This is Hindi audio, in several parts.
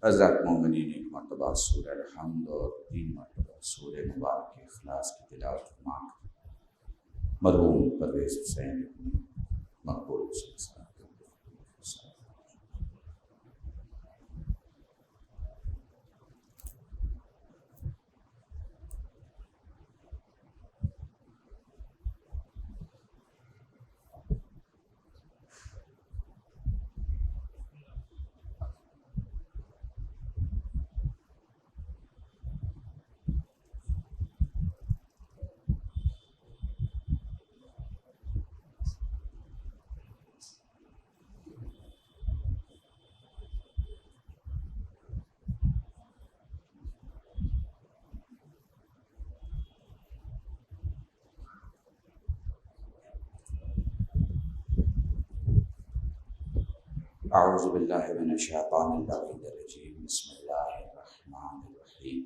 हज़रत मोमिनीन एक मरतबा सूरह अल-हम्द और 3 मरतबा सूरह मुबारक इखलास की तिलावत फरमाकर मरहूम परवेज़ हुसैन मकबूल से अऊज़ु बिल्लाहि मिनश शैतानिर रजीम बिस्मिल्लाहिर्रहमानिर्रहीम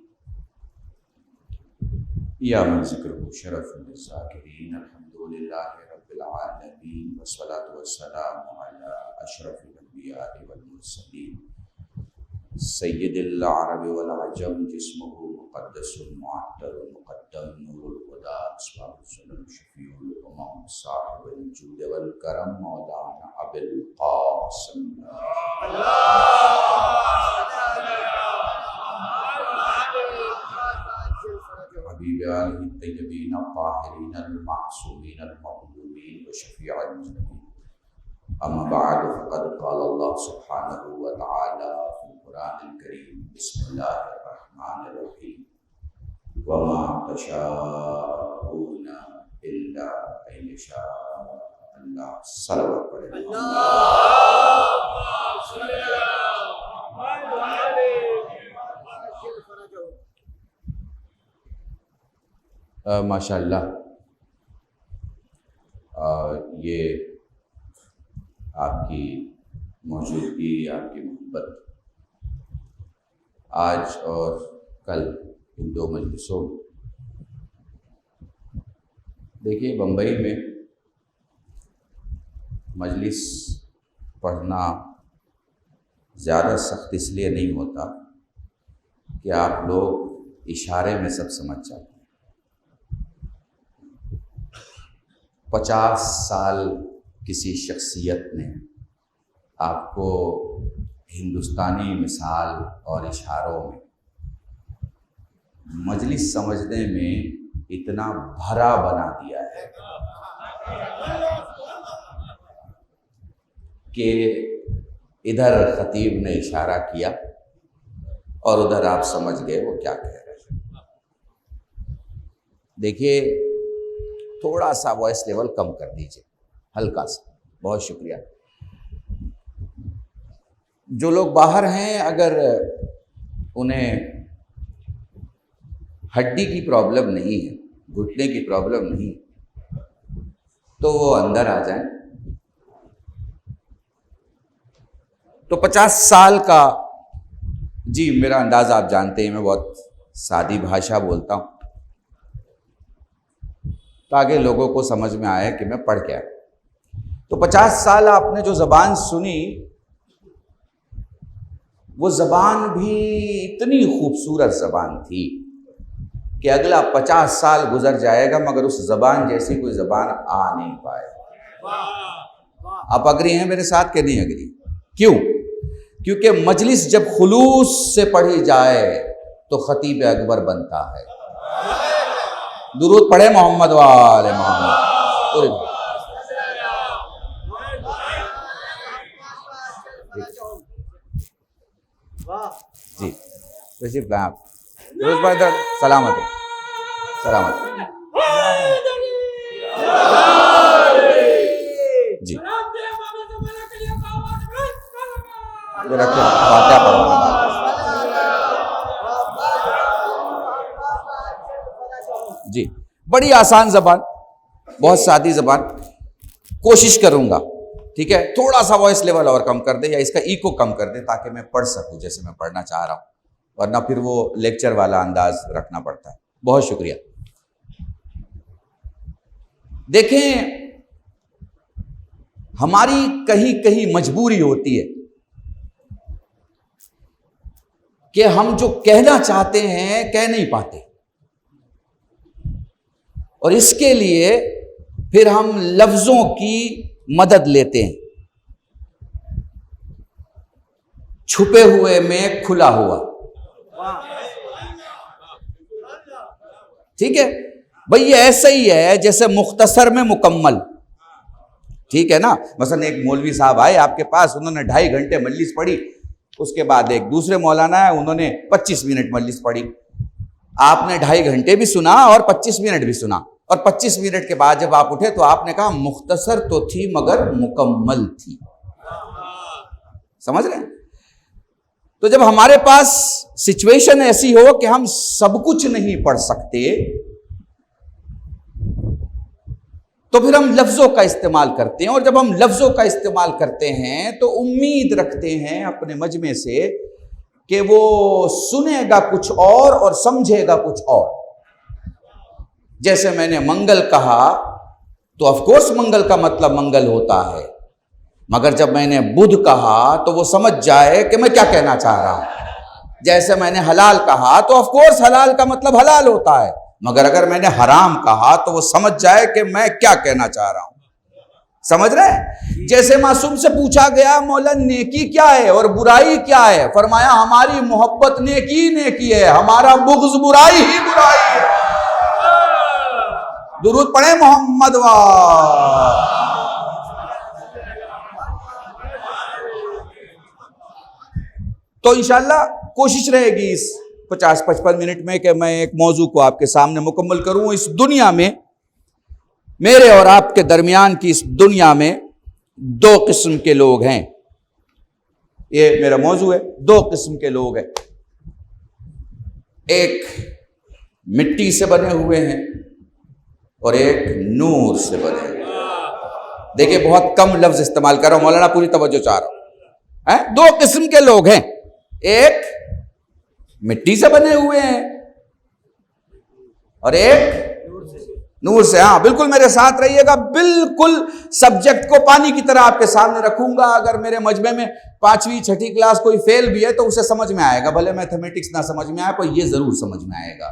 या मन ज़िक्रुहु शरफ़ुल लिज़्ज़ाकिरीन अल्हम्दुलिल्लाहि रब्बिल आलमीन वस्सलातु वस्सलामु अला अशरफिल अंबिया'i वल मुरसलीन सय्यिदिल अरबि वल अजम जिस्मुहु मुक़द्दसुल मुअत्तरुल मुक़द्दम नूरुल हुदा अस्वाबुल शफ़ीउल उमम साहिबुल जूद वल करम मौलाना अबुल क़ासिम हबीब आलिहि तय्यबीन अत्ताहिरीन अल-मासूमीन अल-मक़बूलीन व शफ़ीउल मुज़निबीन अम्मा बअद फ़क़द क़ाल अल्लाह सुब्हानहु व तआला फ़िल क़ुरानिल करीम बिस्मिल्लाहिर्रहमानिर्रहीम व मा तशाऊना इल्ला अन यशा अल्लाह। सल्लल्लाहु अलैहि वसल्लम। माशाअल्लाह ये आपकी मौजूदगी, आपकी मोहब्बत आज और कल इन 2 मजलिसों में, देखिए बम्बई में मजलिस पढ़ना ज़्यादा सख्त इसलिए नहीं होता कि आप लोग इशारे में सब समझ जाते हैं। 50 साल किसी शख्सियत ने आपको हिंदुस्तानी मिसाल और इशारों में मजलिस समझने में इतना भरा बना दिया है कि इधर खतीब ने इशारा किया और उधर आप समझ गए वो क्या कह रहे हैं। देखिए थोड़ा सा वॉइस लेवल कम कर दीजिए, हल्का सा। बहुत शुक्रिया। जो लोग बाहर हैं, अगर उन्हें हड्डी की प्रॉब्लम नहीं है, घुटने की प्रॉब्लम नहीं, तो वो अंदर आ जाएं। तो 50 साल का, जी मेरा अंदाज़ आप जानते हैं, मैं बहुत सादी भाषा बोलता हूँ ताकि लोगों को समझ में आए कि मैं पढ़ क्या। तो 50 साल आपने जो ज़बान सुनी, वो ज़बान भी इतनी खूबसूरत ज़बान थी कि अगला 50 साल गुजर जाएगा मगर उस ज़बान जैसी कोई ज़बान आ नहीं पाएगी। आप अग्री हैं मेरे साथ कि नहीं अग्री? क्यों? क्योंकि मजलिस जब खुलूस से पढ़ी जाए तो खतीब अकबर बनता है। दुरूद पढ़े मोहम्मद वाले मोहम्मद। जी तशरीफ लाएं आप। सलामत है, सलामत जी। रखिए, फातिहा पढ़ो। जी बड़ी आसान ज़बान, बहुत सादी ज़बान। कोशिश करूंगा, ठीक है, थोड़ा सा वॉइस लेवल और कम कर दे या इसका इको कम कर दे ताकि मैं पढ़ सकूं जैसे मैं पढ़ना चाह रहा हूं, वरना फिर वो लेक्चर वाला अंदाज रखना पड़ता है। बहुत शुक्रिया। देखें, हमारी कहीं कहीं मजबूरी होती है कि हम जो कहना चाहते हैं कह नहीं पाते, और इसके लिए फिर हम लफ्जों की मदद लेते हैं। छुपे हुए में खुला हुआ, ठीक है भाई, ये ऐसा ही है जैसे मुख्तसर में मुकम्मल, ठीक है ना। मसलन एक मौलवी साहब आए आपके पास, उन्होंने 2.5 घंटे मजलिस पढ़ी, उसके बाद एक दूसरे मौलाना है, उन्होंने 25 मिनट मजलिस पढ़ी। आपने 2.5 घंटे भी सुना और 25 मिनट भी सुना, और 25 मिनट के बाद जब आप उठे तो आपने कहा मुख्तसर तो थी मगर मुकम्मल थी। समझ रहे हैं? तो जब हमारे पास सिचुएशन ऐसी हो कि हम सब कुछ नहीं पढ़ सकते, तो फिर हम लफ्जों का इस्तेमाल करते हैं, और जब हम लफ्जों का इस्तेमाल करते हैं तो उम्मीद रखते हैं अपने मजमे से कि वो सुनेगा कुछ और समझेगा कुछ और। जैसे मैंने मंगल कहा तो ऑफ कोर्स मंगल का मतलब मंगल होता है, मगर जब मैंने बुध कहा तो वो समझ जाए कि मैं क्या कहना चाह रहा हूं। जैसे मैंने हलाल कहा तो ऑफ कोर्स हलाल का मतलब हलाल होता है, मगर अगर मैंने हराम कहा तो वो समझ जाए कि मैं क्या कहना चाह रहा हूं। समझ रहे हैं? जैसे मासूम से पूछा गया मौला नेकी क्या है और बुराई क्या है, फरमाया हमारी मोहब्बत नेकी है, हमारा बुग़्ज़ बुराई ही बुराई है। दुरूद पढ़े मोहम्मद वाह। तो इंशाअल्लाह कोशिश रहेगी इस 50-55 मिनट में कि मैं एक मौजू को आपके सामने मुकम्मल करूं। इस दुनिया में, मेरे और आपके दरमियान की इस दुनिया में 2 किस्म के लोग हैं। ये मेरा मौजू है, 2 किस्म के लोग हैं। एक मिट्टी से बने हुए हैं और एक नूर से बने हुए हैं। देखिए बहुत कम लफ्ज इस्तेमाल कर रहा हूं मौलाना, पूरी तवज्जो चाह रहा हूं। 2 किस्म के लोग हैं, एक मिट्टी से बने हुए हैं और एक नूर से। हाँ बिल्कुल मेरे साथ रहिएगा, बिल्कुल सब्जेक्ट को पानी की तरह आपके सामने रखूंगा। अगर मेरे मजमे में 5वीं 6ठी क्लास कोई फेल भी है तो उसे समझ में आएगा, भले मैथमेटिक्स ना समझ में आए पर ये जरूर समझ में आएगा,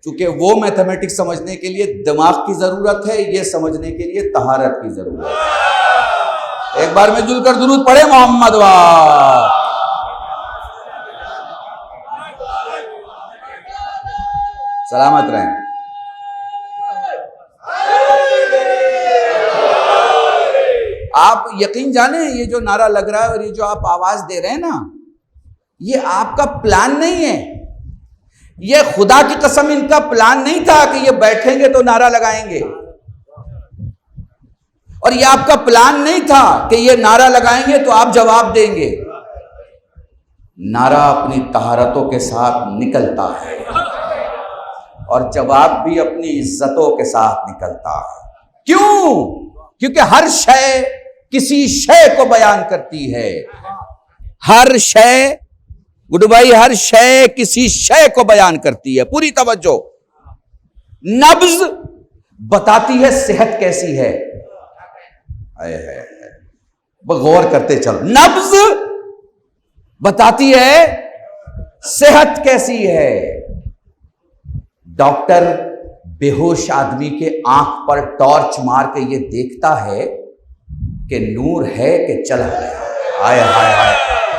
क्योंकि वो मैथमेटिक्स समझने के लिए दिमाग की जरूरत है, ये समझने के लिए तहारत की जरूरत है। एक बार में जुलकर दुरूद पढ़े मोहम्मद वाह। सलामत रहें। आप यकीन जाने ये जो नारा लग रहा है और ये जो आप आवाज दे रहे हैं ना, ये आपका प्लान नहीं है। ये खुदा की कसम इनका प्लान नहीं था कि ये बैठेंगे तो नारा लगाएंगे, और ये आपका प्लान नहीं था कि ये नारा लगाएंगे तो आप जवाब देंगे। नारा अपनी तहारतों के साथ निकलता है और जवाब भी अपनी इज्जतों के साथ निकलता है। क्यों? क्योंकि हर शय किसी शय को बयान करती है। हर शय, गुड भाई, हर शय किसी शय को बयान करती है। पूरी तवज्जो। नब्ज बताती है सेहत कैसी है। गौर करते चलो। नब्ज बताती है सेहत कैसी है। डॉक्टर बेहोश आदमी के आंख पर टॉर्च मार के ये देखता है कि नूर है कि चला गया। हाय हाय हाय,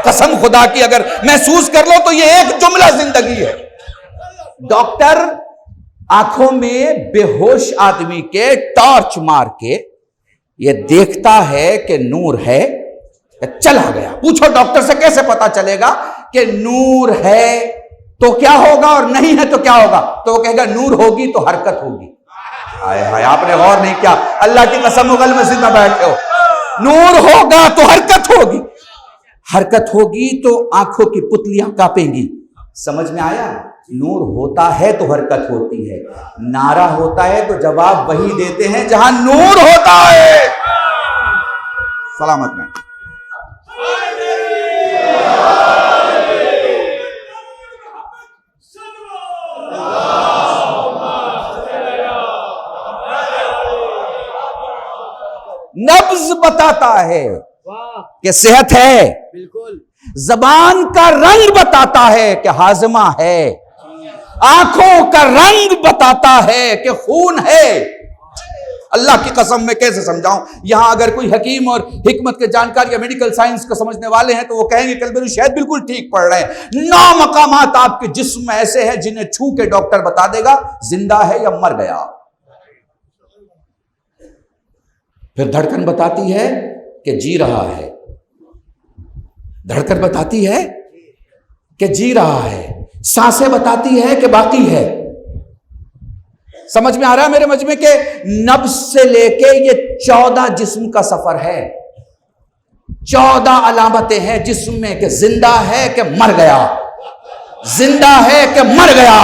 कसम खुदा की अगर महसूस कर लो तो ये एक जुमला जिंदगी है। डॉक्टर आंखों में बेहोश आदमी के टॉर्च मार के ये देखता है कि नूर है कि चला गया। पूछो डॉक्टर से कैसे पता चलेगा कि नूर है तो क्या होगा और नहीं है तो क्या होगा? तो वो कहेगा नूर होगी तो हरकत होगी। हाय हाय, आपने गौर नहीं किया। अल्लाह की कसम, मुगल मस्जिद में बैठे हो, नूर होगा तो हरकत होगी, हरकत होगी तो आंखों की पुतलियां कांपेंगी। समझ में आया? नूर होता है तो हरकत होती है, नारा होता है तो जवाब वही देते हैं जहां नूर होता है। सलामत में। नब्ज बताता है कि सेहत है, बिल्कुल। जबान का रंग बताता है कि हाजमा है, आंखों का रंग बताता है कि खून है। अल्लाह की कसम मैं कैसे समझाऊं, यहां अगर कोई हकीम और हिकमत के जानकार या मेडिकल साइंस को समझने वाले हैं तो वो कहेंगे कलबेरू शायद बिल्कुल ठीक पढ़ रहे हैं। 9 मकामात आपके जिस्म में ऐसे हैं जिन्हें छू के डॉक्टर बता देगा जिंदा है या मर गया। फिर धड़कन बताती है कि जी रहा है, धड़कन बताती है कि जी रहा है, सांसें बताती है कि बाकी है। समझ में आ रहा है मेरे मजमे के? नब्ज से लेके ये 14 जिस्म का सफर है, 14 अलामतें हैं जिस्म में कि जिंदा है कि मर गया, जिंदा है कि मर गया,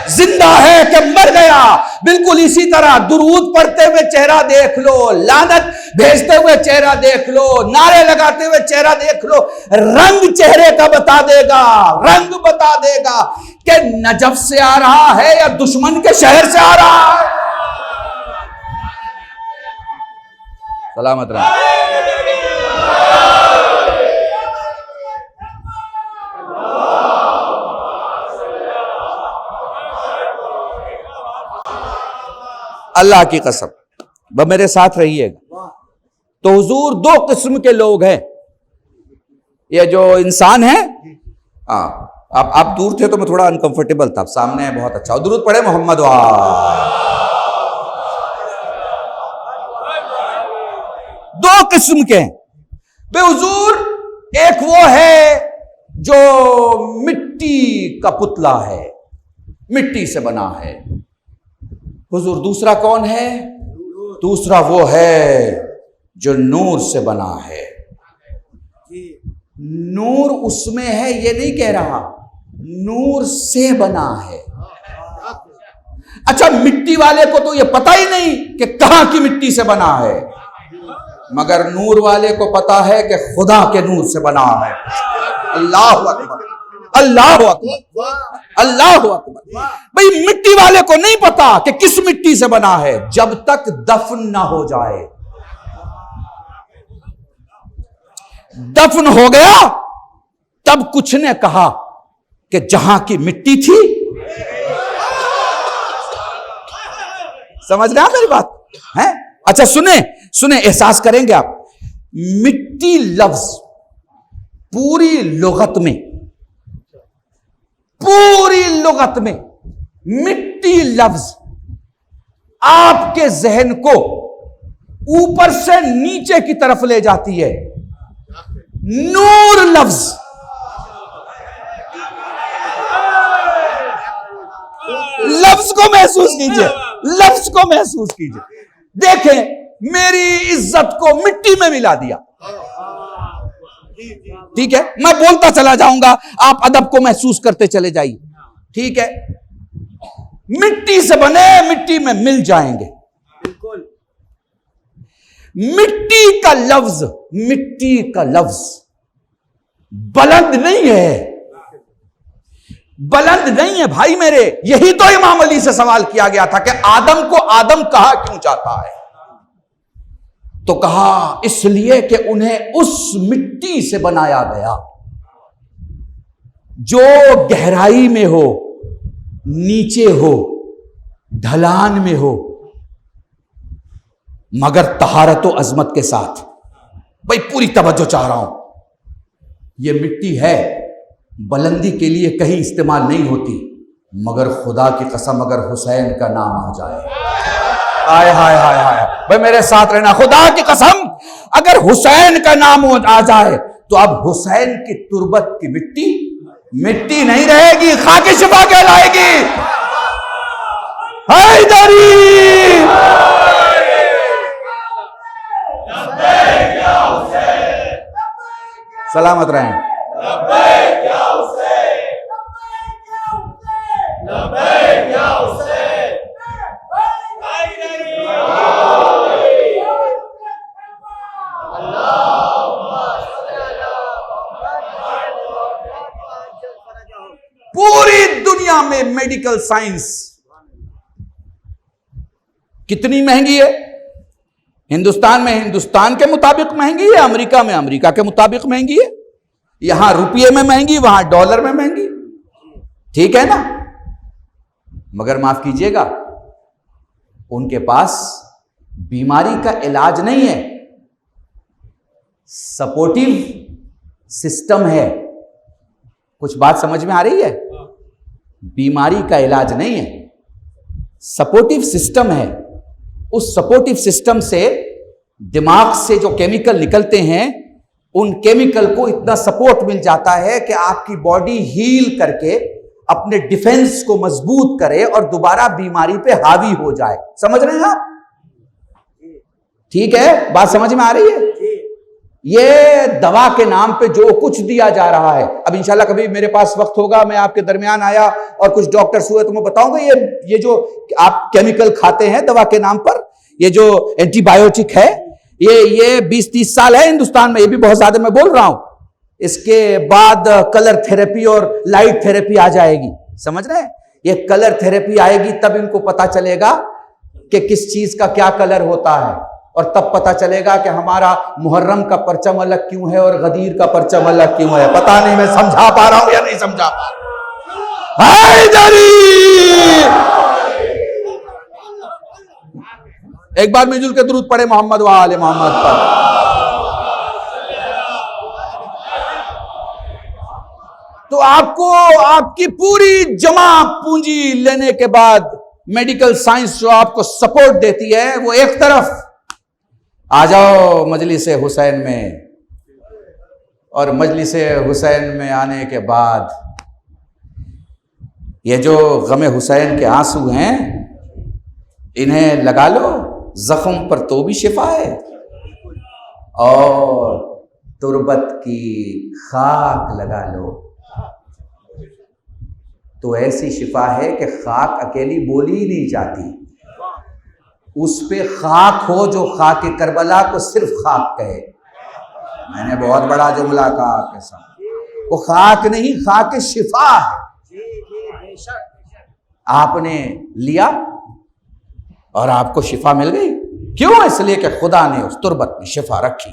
जिंदा है कि मर गया। बिल्कुल इसी तरह दुरूद पढ़ते हुए चेहरा देख लो, लानत भेजते हुए चेहरा देख लो, नारे लगाते हुए चेहरा देख लो, रंग चेहरे का बता देगा, रंग बता देगा कि नजफ से आ रहा है या दुश्मन के शहर से आ रहा है। सलामत रहा। अल्लाह की कसम, वह मेरे साथ रहिएगा। तो हुजूर 2 किस्म के लोग हैं। ये जो इंसान है, आप दूर थे तो मैं थोड़ा अनकंफर्टेबल था, सामने है बहुत अच्छा। दुरूद पढ़े मोहम्मद वाह। 2 किस्म के हैं बे हुजूर। एक वो है जो मिट्टी का पुतला है, मिट्टी से बना है हुजूर। दूसरा कौन है? दूसरा वो है जो नूर से बना है। नूर उसमें है ये नहीं कह रहा, नूर से बना है। अच्छा, मिट्टी वाले को तो ये पता ही नहीं कि कहां की मिट्टी से बना है, मगर नूर वाले को पता है कि खुदा के नूर से बना है। अल्लाह अकबर, अल्लाह अकबर, अल्लाह अकबर। भाई मिट्टी वाले को नहीं पता कि किस मिट्टी से बना है जब तक दफन ना हो जाए। दफन हो गया तब कुछ ने कहा कि जहां की मिट्टी थी। समझ रहे हैं मेरी बात है? अच्छा सुने सुने, एहसास करेंगे आप। मिट्टी लफ्ज पूरी लुगत में, पूरी लुगत में मिट्टी लफ्ज आपके जहन को ऊपर से नीचे की तरफ ले जाती है। नूर लफ्ज लफ्ज को महसूस कीजिए, लफ्ज को महसूस कीजिए। देखें, मेरी इज्जत को मिट्टी में मिला दिया। ठीक है, मैं बोलता चला जाऊंगा, आप अदब को महसूस करते चले जाइए। ठीक है, मिट्टी से बने मिट्टी में मिल जाएंगे। मिट्टी का लफ्ज, मिट्टी का लफ्ज बुलंद नहीं है, बुलंद नहीं है भाई मेरे। यही तो इमाम अली से सवाल किया गया था कि आदम को आदम कहा क्यों जाता है, तो कहा इसलिए कि उन्हें उस मिट्टी से बनाया गया जो गहराई में हो, नीचे हो, ढलान में हो, मगर तहारत व अजमत के साथ। भाई पूरी तवज्जो चाह रहा हूं। यह मिट्टी है, बुलंदी के लिए कहीं इस्तेमाल नहीं होती, मगर खुदा की कसम अगर हुसैन का नाम आ जाए, हाय हाय हाय हाय, भाई मेरे साथ रहना, खुदा की कसम अगर हुसैन का नाम आ जाए तो अब हुसैन की तुरबत की मिट्टी मिट्टी नहीं रहेगी, खाकी शिफा कहलाएगी। हैदरी सलामत रहें। पूरी दुनिया में मेडिकल साइंस कितनी महंगी है? हिंदुस्तान में हिंदुस्तान के मुताबिक महंगी है, अमेरिका में अमेरिका के मुताबिक महंगी है। यहां रुपये में महंगी, वहां डॉलर में महंगी, ठीक है ना। मगर माफ कीजिएगा, उनके पास बीमारी का इलाज नहीं है, सपोर्टिव सिस्टम है। कुछ बात समझ में आ रही है? बीमारी का इलाज नहीं है, सपोर्टिव सिस्टम है। उस सपोर्टिव सिस्टम से दिमाग से जो केमिकल निकलते हैं, उन केमिकल को इतना सपोर्ट मिल जाता है कि आपकी बॉडी हील करके अपने डिफेंस को मजबूत करे और दोबारा बीमारी पे हावी हो जाए। समझ रहे हैं आप? ठीक है, बात समझ में आ रही है? ये दवा के नाम पे जो कुछ दिया जा रहा है, अब इंशाल्लाह कभी मेरे पास वक्त होगा, मैं आपके दरमियान आया और कुछ डॉक्टर्स हुए तो मैं बताऊंगा ये जो आप केमिकल खाते हैं दवा के नाम पर, ये जो एंटीबायोटिक है, ये 20-30 साल है हिंदुस्तान में, ये भी बहुत ज्यादा मैं बोल रहा हूं। इसके बाद कलर थेरेपी और लाइट थेरेपी आ जाएगी। समझ रहे हैं? ये कलर थेरेपी आएगी तब इनको पता चलेगा कि किस चीज का क्या कलर होता है, और तब पता चलेगा कि हमारा मुहर्रम का परचम अलग क्यों है और गदीर का परचम अलग क्यों है। पता नहीं मैं समझा पा रहा हूं या नहीं समझा पा रहा। एक बार मिलजुल के दुरूद पढ़े मोहम्मद व आले मोहम्मद पर। तो आपको आपकी पूरी जमा पूंजी लेने के बाद मेडिकल साइंस जो आपको सपोर्ट देती है, वो एक तरफ आ जाओ मजलिस हुसैन में, और मजलिस हुसैन में आने के बाद ये जो गमे हुसैन के आंसू हैं, इन्हें लगा लो जख्म पर तो भी शिफा है, और तुरबत की खाक लगा लो तो ऐसी शिफा है कि खाक अकेली बोली ही नहीं जाती। उस पे खाक हो जो खाक करबला को सिर्फ खाक कहे। मैंने बहुत बड़ा जुमला कहा आपके सामने, वो खाक नहीं, खाक शिफा है। आपने लिया और आपको शिफा मिल गई। क्यों? इसलिए कि खुदा ने उस तुरबत में शिफा रखी।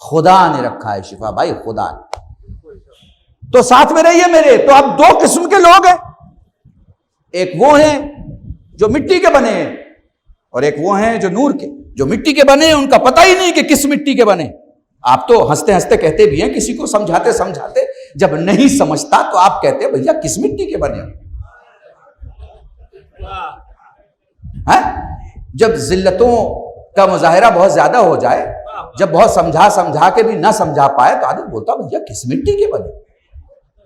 खुदा ने रखा है शिफा भाई, खुदा ने। तो साथ में रहिए मेरे। तो अब दो किस्म के लोग हैं, एक वो हैं जो मिट्टी के बने हैं और एक वो हैं जो नूर के। जो मिट्टी के बने हैं उनका पता ही नहीं कि किस मिट्टी के बने। आप तो हंसते हंसते कहते भी हैं, किसी को समझाते समझाते जब नहीं समझता तो आप कहते हैं भैया किस मिट्टी के बने हैं? जब जिल्लतों का मुजाहिरा बहुत ज्यादा हो जाए, जब बहुत समझा समझा के भी ना समझा पाए, तो आदमी बोलता भैया किस मिट्टी के बने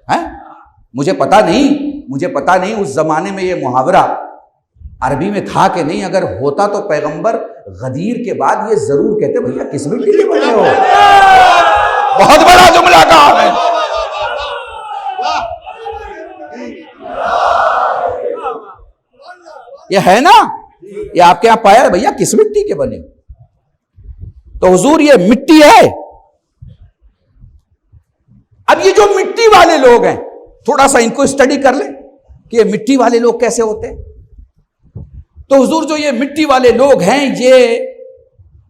हैं? मुझे पता नहीं उस जमाने में ये मुहावरा अरबी में था कि नहीं। अगर होता तो पैगंबर गदीर के बाद ये जरूर कहते भैया किस मिट्टी के बने हो। बहुत बड़ा जुमला कहा है। ये है ना, ये आपके यहां पाया भैया किस मिट्टी के बने हो। तो हुजूर ये मिट्टी है। अब ये जो मिट्टी वाले लोग हैं, थोड़ा सा इनको स्टडी कर लें कि ये मिट्टी वाले लोग कैसे होते हैं। तो हुजूर जो ये मिट्टी वाले लोग हैं, ये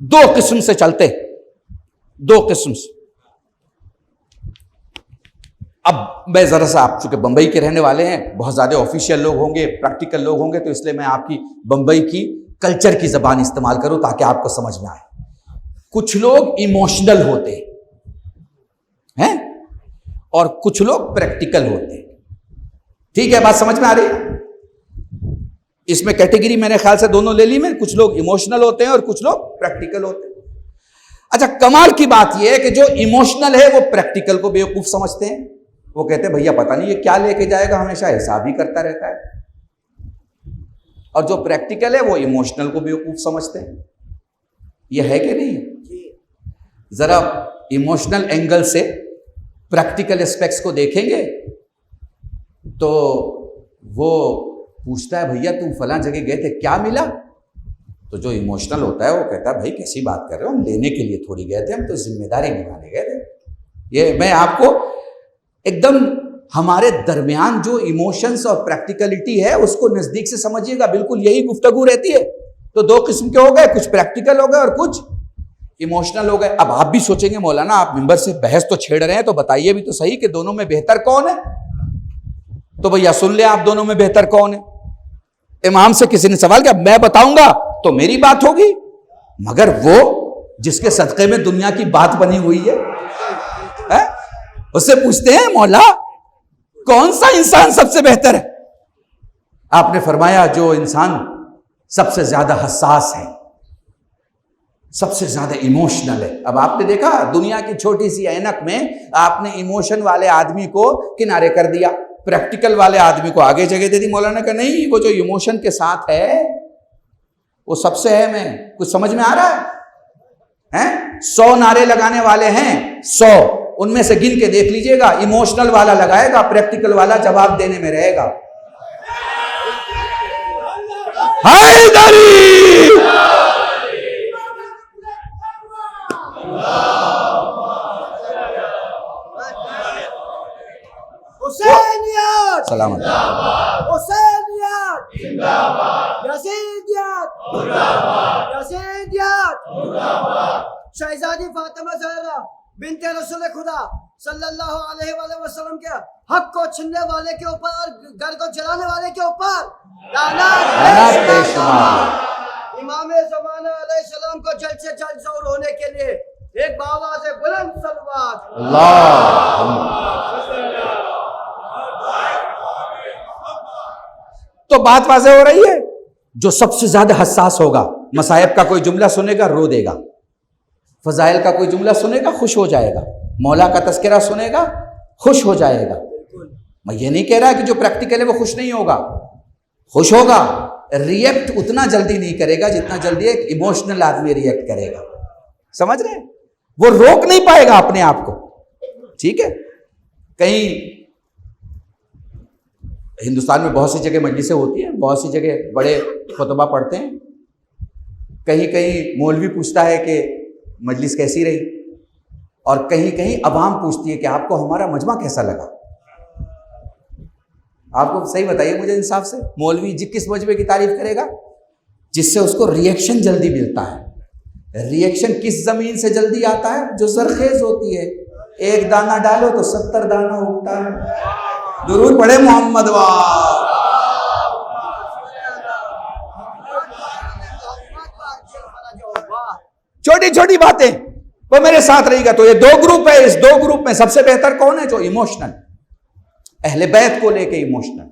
दो किस्म से चलते, दो किस्म से। अब मैं जरा सा, आप चूंकि बंबई के रहने वाले हैं, बहुत ज्यादा ऑफिशियल लोग होंगे, प्रैक्टिकल लोग होंगे, तो इसलिए मैं आपकी बंबई की कल्चर की जबान इस्तेमाल करूं ताकि आपको समझ में आए। कुछ लोग इमोशनल होते हैं और कुछ लोग प्रैक्टिकल होते हैं। ठीक है, बात समझ में आ रही है? इसमें कैटेगरी मेरे ख्याल से दोनों ले ली मैं। कुछ लोग इमोशनल होते हैं और कुछ लोग प्रैक्टिकल होते हैं। अच्छा, कमाल की बात यह है कि जो इमोशनल है वो प्रैक्टिकल को बेवकूफ समझते हैं। वो कहते हैं भैया पता नहीं ये क्या लेके जाएगा, हमेशा हिसाब ही करता रहता है। और जो प्रैक्टिकल है वो इमोशनल को बेवकूफ समझते हैं। ये है कि नहीं? जरा इमोशनल एंगल से प्रैक्टिकल एस्पेक्ट्स को देखेंगे तो वो पूछता है भैया तुम फलां जगह गए थे, क्या मिला? तो जो इमोशनल होता है वो कहता है भाई कैसी बात कर रहे हो, हम लेने के लिए थोड़ी गए थे, हम तो जिम्मेदारी निभाने गए थे। ये मैं आपको एकदम हमारे दरमियान जो इमोशंस और प्रैक्टिकलिटी है उसको नजदीक से समझिएगा। बिल्कुल यही गुफ्तगू रहती है। तो दो किस्म के हो गए, कुछ प्रैक्टिकल हो गए और कुछ इमोशनल हो गए। अब आप भी सोचेंगे मौलाना आप मिंबर से बहस तो छेड़ रहे हैं, तो बताइए भी तो सही कि दोनों में बेहतर कौन है। तो भैया सुन ले, आप दोनों में बेहतर कौन है। इमाम से किसी ने सवाल किया, मैं बताऊंगा तो मेरी बात होगी, मगर वो जिसके सदक़े में दुनिया की बात बनी हुई है, उससे पूछते हैं मौला कौन सा इंसान सबसे बेहतर है। आपने फरमाया जो इंसान सबसे ज्यादा हसास है, सबसे ज्यादा इमोशनल है। अब आपने देखा दुनिया की छोटी सी ऐनक में आपने इमोशन वाले आदमी को किनारे कर दिया, प्रैक्टिकल वाले आदमी को आगे जगह दे दी। मौलाना का नहीं, वो जो इमोशन के साथ है वो सबसे अहम है। कुछ समझ में आ रहा है? 100 नारे लगाने वाले हैं, 100 उनमें से गिन के देख लीजिएगा, इमोशनल वाला लगाएगा, प्रैक्टिकल वाला जवाब देने में रहेगा। हैदरी हुसैनियत सलामत, हुसैनियत जिंदाबाद, यजीदियत मुर्दाबाद, यजीदियत मुर्दाबाद। शहजादी फातिमा ज़हरा बिन्ते रसूल खुदा सल्लल्लाहु अलैहि वसल्लम के हक को छीनने वाले के ऊपर और घर को जलाने वाले के ऊपर लानत बेशुमार। इमाम ज़माना अलैहिस्सलाम को जल्द से जल्द ज़ोर होने के लिए एक आवाज़ से बुलंद सलवात तो बात वाज़ेह हो रही है। जो सबसे ज्यादा हसास होगा, मसाइब का कोई जुमला सुनेगा रो देगा, फजाइल का कोई जुमला सुनेगा खुश हो जाएगा, मौला का तस्करा सुनेगा खुश हो जाएगा। मैं ये नहीं कह रहा कि जो प्रैक्टिकल है वो खुश नहीं होगा, खुश होगा, रिएक्ट उतना जल्दी नहीं करेगा जितना जल्दी एक इमोशनल आदमी रिएक्ट करेगा। समझ रहे हैं? वो रोक नहीं पाएगा अपने आप को। ठीक है, कहीं हिंदुस्तान में बहुत सी जगह मजलिसें होती हैं, बहुत सी जगह बड़े खुतबा पढ़ते हैं, कहीं कहीं मौलवी पूछता है कि मजलिस कैसी रही, और कहीं कहीं अवाम पूछती है कि आपको हमारा मजमा कैसा लगा। आपको सही बताइए मुझे इंसाफ से, मौलवी किस मजमे की तारीफ करेगा? जिससे उसको रिएक्शन जल्दी मिलता है। रिएक्शन किस जमीन से जल्दी आता है? जो जरखेज होती है। एक दाना डालो तो 70 दाना उगता है। दुरूद पढ़े मोहम्मद वाह। छोटी छोटी बातें वो मेरे साथ रहेगा। तो ये 2 ग्रुप है, इस 2 ग्रुप में सबसे बेहतर कौन है? जो इमोशनल, अहले बैत को लेके इमोशनल,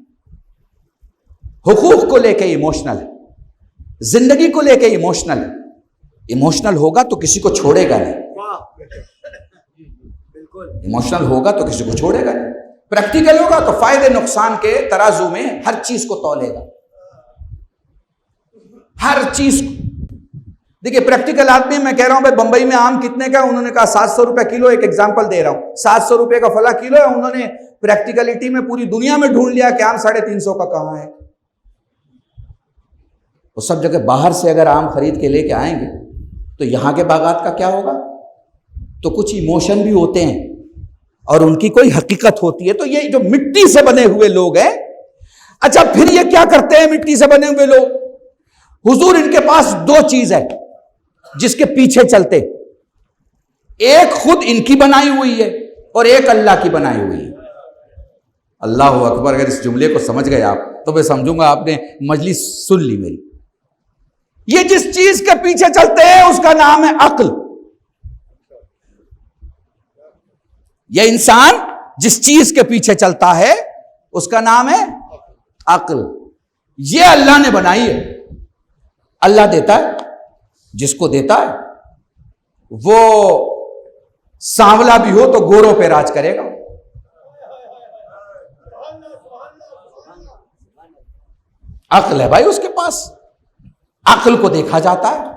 हुकूक को लेके इमोशनल है, जिंदगी को लेके इमोशनल है। इमोशनल होगा तो किसी को छोड़ेगा नहीं, इमोशनल होगा तो किसी को छोड़ेगा नहीं। प्रैक्टिकल होगा तो फायदे नुकसान के तराजू में हर चीज को तौलेगा, हर चीज को। देखिए प्रैक्टिकल आदमी, मैं कह रहा हूं भाई बंबई में आम कितने का? उन्होंने कहा 700 रुपए किलो। एक एग्जांपल दे रहा हूं, 700 रुपए का फला किलो है। उन्होंने प्रैक्टिकलिटी में पूरी दुनिया में ढूंढ लिया कि आम 350 का कहां है। वो सब जगह बाहर से अगर आम खरीद के लेके आएंगे तो यहां के बागात का क्या होगा? तो कुछ इमोशन भी होते हैं और उनकी कोई हकीकत होती है। तो ये जो मिट्टी से बने हुए लोग हैं, अच्छा फिर ये क्या करते हैं मिट्टी से बने हुए लोग? हुजूर इनके पास 2 चीज है जिसके पीछे चलते, एक खुद इनकी बनाई हुई है और एक अल्लाह की बनाई हुई है। अल्लाह अकबर। अगर इस जुमले को समझ गए आप तो मैं समझूंगा आपने मजलिस सुन ली मेरी। ये जिस चीज के पीछे चलते हैं उसका नाम है अक्ल। यह इंसान जिस चीज के पीछे चलता है उसका नाम है अक्ल। ये अल्लाह ने बनाई है। अल्लाह देता है जिसको देता है, वो सांवला भी हो तो गोरों पे राज करेगा। अक्ल है भाई उसके पास, अक्ल को देखा जाता है।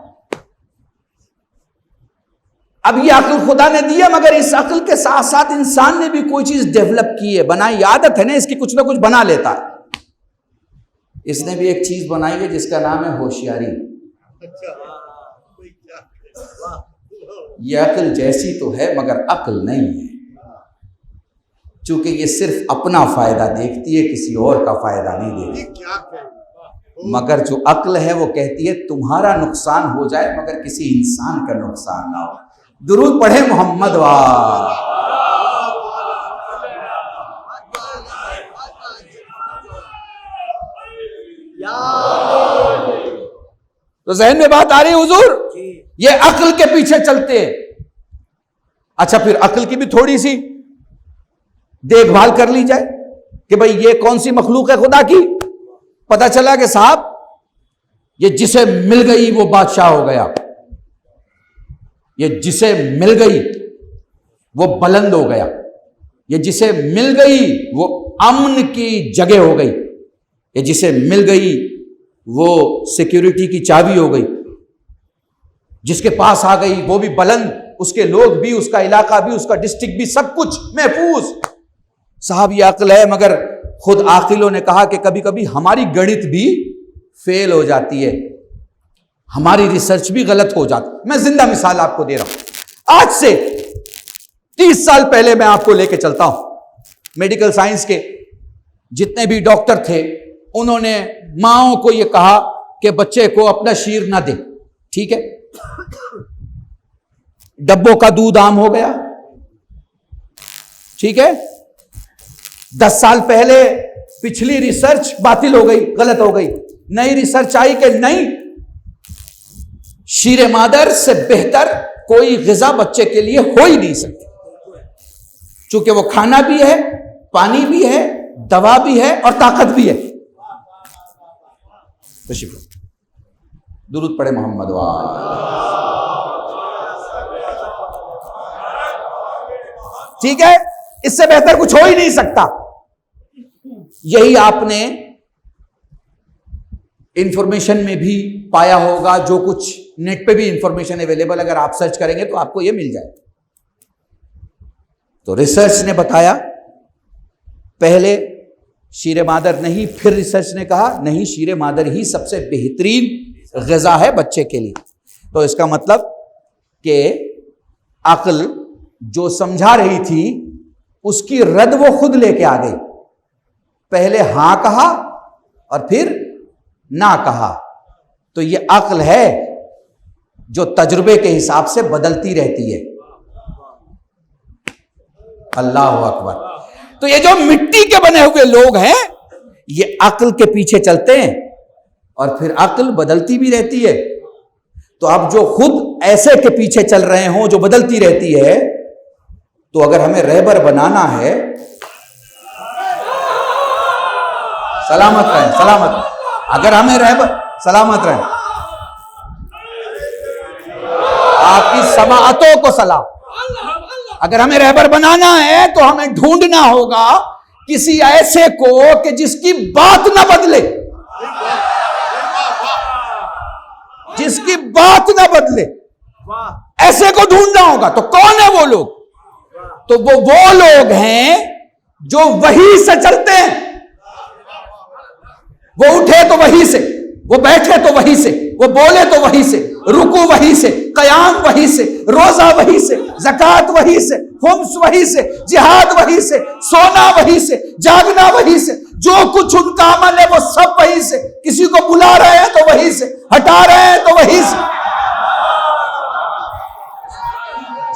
अब ये अक्ल खुदा ने दी है, मगर इस अक्ल के साथ साथ इंसान ने भी कोई चीज डेवलप की है, बनाई। आदत है ना इसकी, कुछ ना कुछ बना लेता है। इसने भी एक चीज बनाई है जिसका नाम है होशियारी। ये अक्ल जैसी तो है मगर अक्ल नहीं है, क्योंकि ये सिर्फ अपना फायदा देखती है, किसी और का फायदा नहीं देखती। मगर जो अक्ल है वो कहती है तुम्हारा नुकसान हो जाए मगर किसी इंसान का नुकसान ना हो। दुरूद पढ़े मोहम्मद वाह। तो जहन में बात आ रही है हुजूर, ये अक्ल के पीछे चलते हैं। अच्छा, फिर अक्ल की भी थोड़ी सी देखभाल कर ली जाए कि भाई ये कौन सी मखलूक है खुदा की। पता चला कि साहब ये जिसे मिल गई वो बादशाह हो गया, ये जिसे मिल गई वो बुलंद हो गया, ये जिसे मिल गई वो अमन की जगह हो गई, ये जिसे मिल गई वो सिक्योरिटी की चाबी हो गई, जिसके पास आ गई वो भी बुलंद, उसके लोग भी, उसका इलाका भी, उसका डिस्ट्रिक्ट भी, सब कुछ महफूज। साहब ये अक्ल है, मगर खुद आकिलों ने कहा कि कभी कभी हमारी गणित भी फेल हो जाती है, हमारी रिसर्च भी गलत हो जाती। मैं जिंदा मिसाल आपको दे रहा हूं। आज से 30 साल पहले मैं आपको लेके चलता हूं। मेडिकल साइंस के जितने भी डॉक्टर थे उन्होंने माओं को यह कहा कि बच्चे को अपना शीर ना दे, ठीक है। डब्बों का दूध आम हो गया, ठीक है। 10 साल पहले पिछली रिसर्च बातिल हो गई, गलत हो गई। नई रिसर्च आई कि नहीं, शीरे मादर से बेहतर कोई ग़िज़ा बच्चे के लिए हो ही नहीं सकती, चूंकि वो खाना भी है, पानी भी है, दवा भी है और ताकत भी है। दुरूद पढ़े मोहम्मद वाह। ठीक है, इससे बेहतर कुछ हो ही नहीं सकता। यही आपने इंफॉर्मेशन में भी पाया होगा, जो कुछ नेट पे भी इंफॉर्मेशन अवेलेबल, अगर आप सर्च करेंगे तो आपको यह मिल जाए। तो रिसर्च ने बताया पहले शीरे मादर नहीं, फिर रिसर्च ने कहा नहीं, शीरे मादर ही सबसे बेहतरीन ग़िज़ा है बच्चे के लिए। तो इसका मतलब कि अक्ल जो समझा रही थी उसकी रद वो खुद लेके आ गई। पहले हां कहा और फिर ना कहा। तो ये अक्ल है जो तजुर्बे के हिसाब से बदलती रहती है। अल्लाह अकबर। तो ये जो मिट्टी के बने हुए लोग हैं ये अक्ल के पीछे चलते हैं और फिर अक्ल बदलती भी रहती है। तो अब जो खुद ऐसे के पीछे चल रहे हों जो बदलती रहती है, तो अगर हमें रहबर बनाना है, सलामत रहें, सलामत रहें, अगर हमें रहबर, सलामत रहें, आपकी समाअतों को सलाम। अगर हमें रहबर बनाना है तो हमें ढूंढना होगा किसी ऐसे को कि जिसकी बात ना बदले, जिसकी बात ना बदले, ऐसे को ढूंढना होगा। तो कौन है वो लोग? तो वो लोग हैं जो वही से चलते हैं। वो उठे तो वही से, वो बैठे तो वही से, वो बोले तो वही से, रुकू वही से, कयाम वही से, रोजा वही से, ज़कात वही से, खुम्स वही से, जिहाद वही से, सोना वही से, जागना वही से, जो कुछ उनका अमल है वो सब वही से। किसी को बुला रहे हैं तो वही से, हटा रहे हैं तो वही से।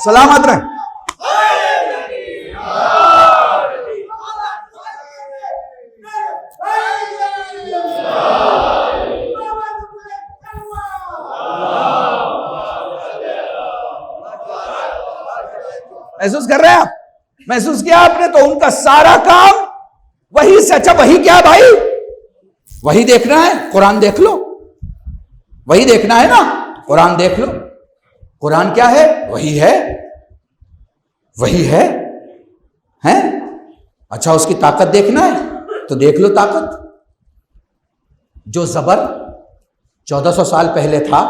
सलामत रहे। महसूस कर रहे हैं आप? महसूस किया आपने? तो उनका सारा काम वही से। अच्छा, वही क्या भाई? वही देखना है, कुरान देख लो। वही देखना है ना, कुरान देख लो। कुरान क्या है? वही है, वही है, हैं? अच्छा, उसकी ताकत देखना है तो देख लो ताकत। जो जबर 1400 साल पहले था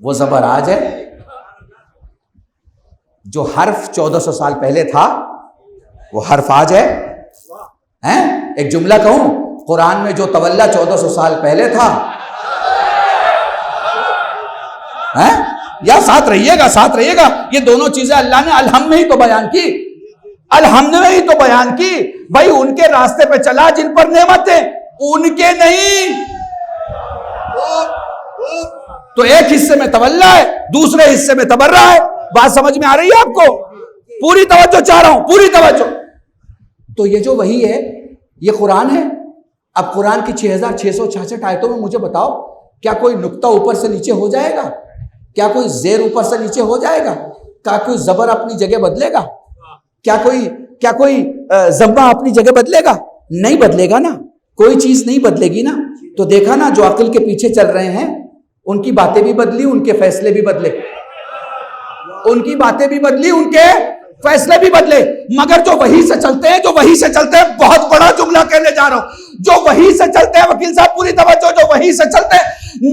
वो जबर आज है। जो हर्फ 1400 साल पहले था वो हर्फ आज है। हैं? एक जुमला कहूं, कुरान में जो तवल्ला 1400 साल पहले था, हैं? या साथ रहिएगा, साथ रहिएगा। ये दोनों चीजें अल्लाह ने अलहम्द में ही तो बयान की, अलहम्द में ही तो बयान की। भाई उनके रास्ते पे चला जिन पर नेमतें, उनके नहीं, तो एक हिस्से में तवल्ला है, दूसरे हिस्से में तबर्रा है। बात समझ में आ रही है आपको? पूरी तवज्जो चाह रहा हूं, पूरी तवज्जो। तो ये जो वही है, ये कुरान है। अब कुरान की 6666 आयतों में मुझे बताओ, क्या कोई नुक्ता ऊपर से नीचे हो जाएगा? क्या कोई जेर ऊपर से नीचे हो जाएगा? क्या कोई जबर अपनी जगह बदलेगा? क्या कोई जब्बा अपनी जगह बदलेगा? नहीं बदलेगा ना, कोई चीज नहीं बदलेगी ना। तो देखा ना, जो अक्ल के पीछे चल रहे हैं उनकी बातें भी बदली, उनके फैसले भी बदले। उनकी बातें भी बदली, उनके फैसले भी बदले। मगर जो वही से चलते हैं, जो वही से चलते हैं, बहुत बड़ा जुमला कहने जा रहा हूं, जो वही से चलते हैं, वकील साहब पूरी तवज्जो, जो वही से चलते हैं,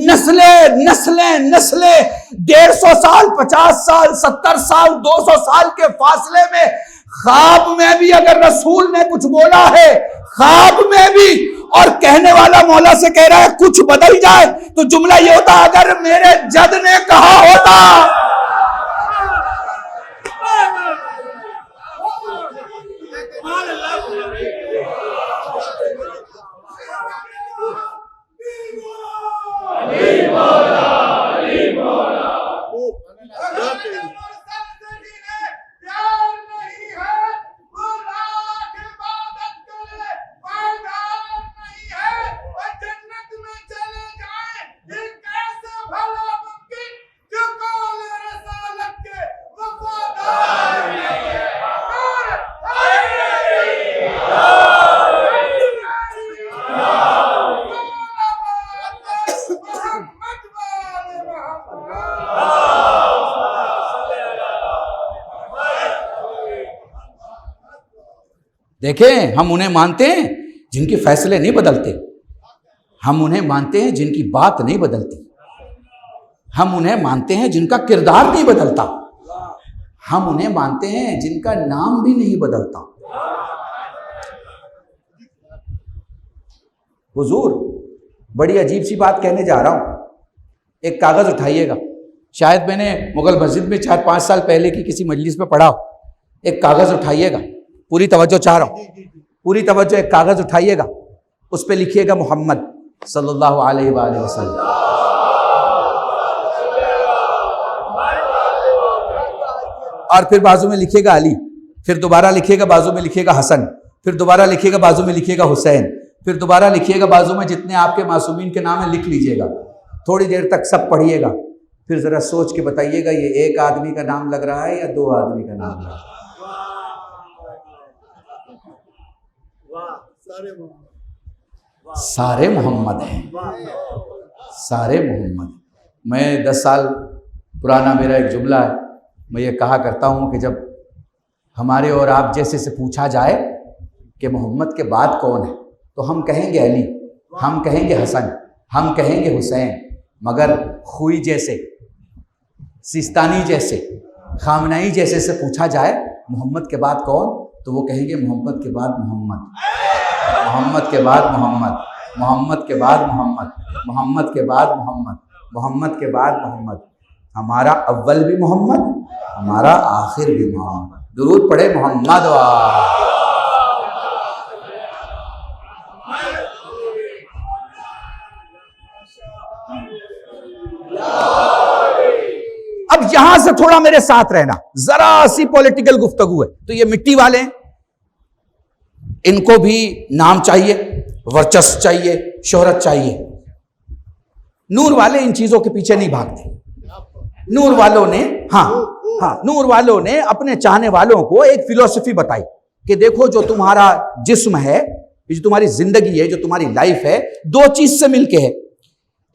नस्लें नस्लें नस्लें, 150 साल, 50 साल, 70 साल, 200 साल के फासले में, ख्वाब में भी अगर रसूल ने कुछ बोला है, ख्वाब में भी, और कहने वाला मौला से कह रहा है कुछ बदल जाए, तो जुमला ये होता, अगर मेरे जद ने कहा होता। देखें, हम उन्हें मानते हैं जिनके फैसले नहीं बदलते, हम उन्हें मानते हैं जिनकी बात नहीं बदलती, हम उन्हें मानते हैं जिनका किरदार नहीं बदलता, हम उन्हें मानते हैं जिनका नाम भी नहीं बदलता। हुजूर, बड़ी अजीब सी बात कहने जा रहा हूं, एक कागज उठाइएगा। शायद मैंने मुगल मस्जिद में 4-5 साल पहले की किसी मजलिस में पढ़ा। एक कागज उठाइएगा, पूरी तवज्जो चाह रहा हूं, पूरी तवज्जो। एक कागज उठाइएगा, उस पे लिखिएगा मोहम्मद सल्लल्लाहु अलैहि वसल्लम, और फिर बाजू में लिखिएगा अली, फिर दोबारा लिखिएगा, बाजू में लिखिएगा हसन, फिर दोबारा लिखिएगा, बाजू में लिखिएगा हुसैन, फिर दोबारा लिखिएगा, बाजू में जितने आपके मासूमीन के नाम है लिख लीजिएगा। थोड़ी देर तक सब पढ़िएगा, फिर जरा सोच के बताइएगा ये एक आदमी का नाम लग रहा है या 2 आदमी का नाम लग रहा है। सारे मोहम्मद हैं, सारे मोहम्मद। मैं 10 साल पुराना मेरा एक जुमला है, मैं ये कहा करता हूँ कि जब हमारे और आप जैसे से पूछा जाए कि मोहम्मद के बाद कौन है, तो हम कहेंगे अली, हम कहेंगे हसन, हम कहेंगे हुसैन। मगर खुई जैसे, सिस्तानी जैसे, खामनाई जैसे से पूछा जाए मोहम्मद के बाद कौन, तो वो कहेंगे मोहम्मद के बाद मोहम्मद, मोहम्मद के बाद मोहम्मद, मोहम्मद के बाद मोहम्मद, मोहम्मद के बाद मोहम्मद, मोहम्मद के बाद मोहम्मद। हमारा अव्वल भी मोहम्मद, हमारा आखिर भी मोहम्मद। दुरूद पढ़े मोहम्मद वाह। अब यहां से थोड़ा मेरे साथ रहना, जरा सी पॉलिटिकल गुफ्तगू है। तो ये मिट्टी वाले हैं, इनको भी नाम चाहिए, वर्चस्व चाहिए, शोहरत चाहिए। नूर वाले इन चीजों के पीछे नहीं भागते। नूर वालों ने नूर वालों ने अपने चाहने वालों को एक फिलॉसफी बताई कि देखो, जो तुम्हारा जिस्म है, जो तुम्हारी जिंदगी है, जो तुम्हारी लाइफ है, 2 चीज से मिलके है।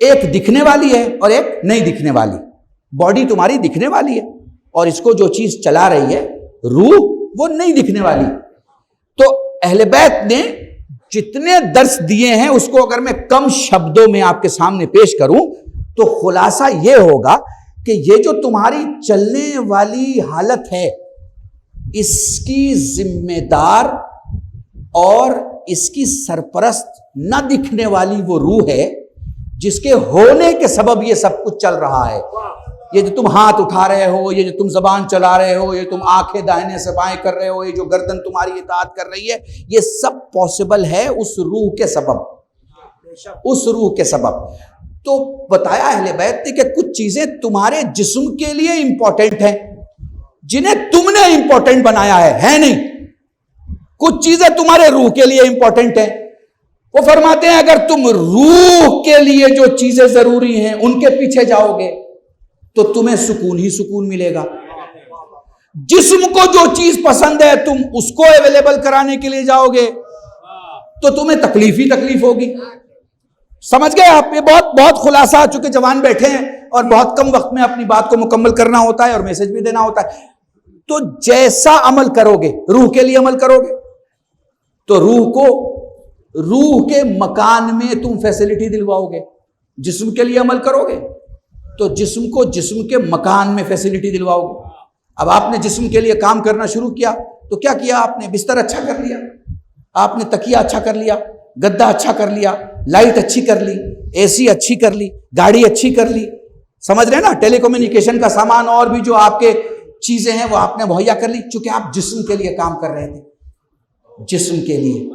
एक दिखने वाली है और एक नहीं दिखने वाली। बॉडी तुम्हारी दिखने वाली है, और इसको जो चीज चला रही है, रूह, वो नहीं दिखने वाली। तो अहले बैत ने जितने दर्स दिए हैं, उसको अगर मैं कम शब्दों में आपके सामने पेश करूं, तो खुलासा यह होगा कि ये जो तुम्हारी चलने वाली हालत है, इसकी जिम्मेदार और इसकी सरपरस्त न दिखने वाली वो रूह है, जिसके होने के सबब ये सब कुछ चल रहा है। ये जो तुम हाथ उठा रहे हो, ये जो तुम जबान चला रहे हो, ये तुम आंखें दाहिने से बाएं कर रहे हो, ये जो गर्दन तुम्हारी इताअत कर रही है, ये सब पॉसिबल है उस रूह के सबब, उस रूह के सबब। तो बताया अहले बैत ने कि कुछ चीजें तुम्हारे जिस्म के लिए इंपॉर्टेंट हैं, जिन्हें तुमने इंपॉर्टेंट बनाया है नहीं। कुछ चीजें तुम्हारे रूह के लिए इंपॉर्टेंट हैं। वो फरमाते हैं अगर तुम रूह के लिए जो चीजें जरूरी हैं उनके पीछे जाओगे तो तुम्हें सुकून ही सुकून मिलेगा। जिस्म को जो चीज पसंद है तुम उसको अवेलेबल कराने के लिए जाओगे तो तुम्हें तकलीफ ही तकलीफ होगी। समझ गए आप? ये बहुत बहुत खुलासा, चूंकि जवान बैठे हैं और बहुत कम वक्त में अपनी बात को मुकम्मल करना होता है और मैसेज भी देना होता है। तो जैसा अमल करोगे, रूह के लिए अमल करोगे तो रूह के मकान में तुम फैसिलिटी दिलवाओगे। जिस्म के लिए अमल करोगे तो जिस्म को जिस्म के मकान में फैसिलिटी दिलवाओगे। अब आपने जिस्म के लिए काम करना शुरू किया तो क्या किया आपने? बिस्तर अच्छा कर लिया, आपने तकिया अच्छा कर लिया, गद्दा अच्छा कर लिया, लाइट अच्छी कर ली, एसी अच्छी कर ली, गाड़ी अच्छी कर ली। समझ रहे ना? टेलीकम्युनिकेशन का सामान और भी जो आपके चीजें हैं वो आपने मुहैया कर ली, चूंकि आप जिस्म के लिए काम कर रहे थे। जिस्म के लिए,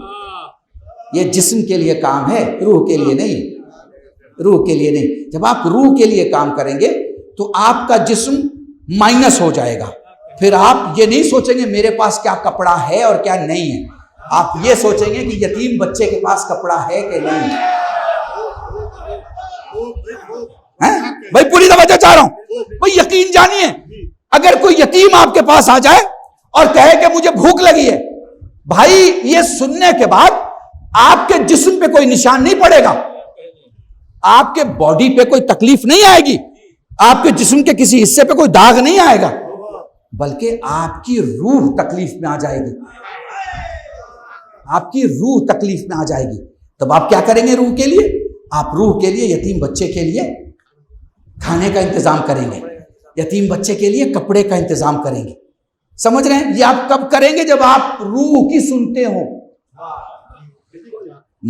ये जिस्म के लिए काम है, रूह के लिए नहीं। रूह के लिए नहीं। जब आप रूह के लिए काम करेंगे तो आपका जिस्म माइनस हो जाएगा। फिर आप ये नहीं सोचेंगे मेरे पास क्या कपड़ा है और क्या नहीं है, आप ये सोचेंगे कि यतीम बच्चे के पास कपड़ा है कि नहीं है। भाई पूरी तवज्जो चाह रहा हूं भाई, यकीन जानिए, अगर कोई यतीम आपके पास आ जाए और कहे कि मुझे भूख लगी है, भाई ये सुनने के बाद आपके जिस्म पे कोई निशान नहीं पड़ेगा, आपके बॉडी पे कोई तकलीफ नहीं आएगी, आपके जिस्म के किसी हिस्से पे कोई दाग नहीं आएगा, बल्कि आपकी रूह तकलीफ में आ जाएगी। आपकी रूह तकलीफ में आ जाएगी। तब आप क्या करेंगे रूह के लिए? आप रूह के लिए, यतीम बच्चे के लिए खाने का इंतजाम करेंगे, यतीम बच्चे के लिए कपड़े का इंतजाम करेंगे। समझ रहे हैं? ये आप कब करेंगे? जब आप रूह की सुनते हो।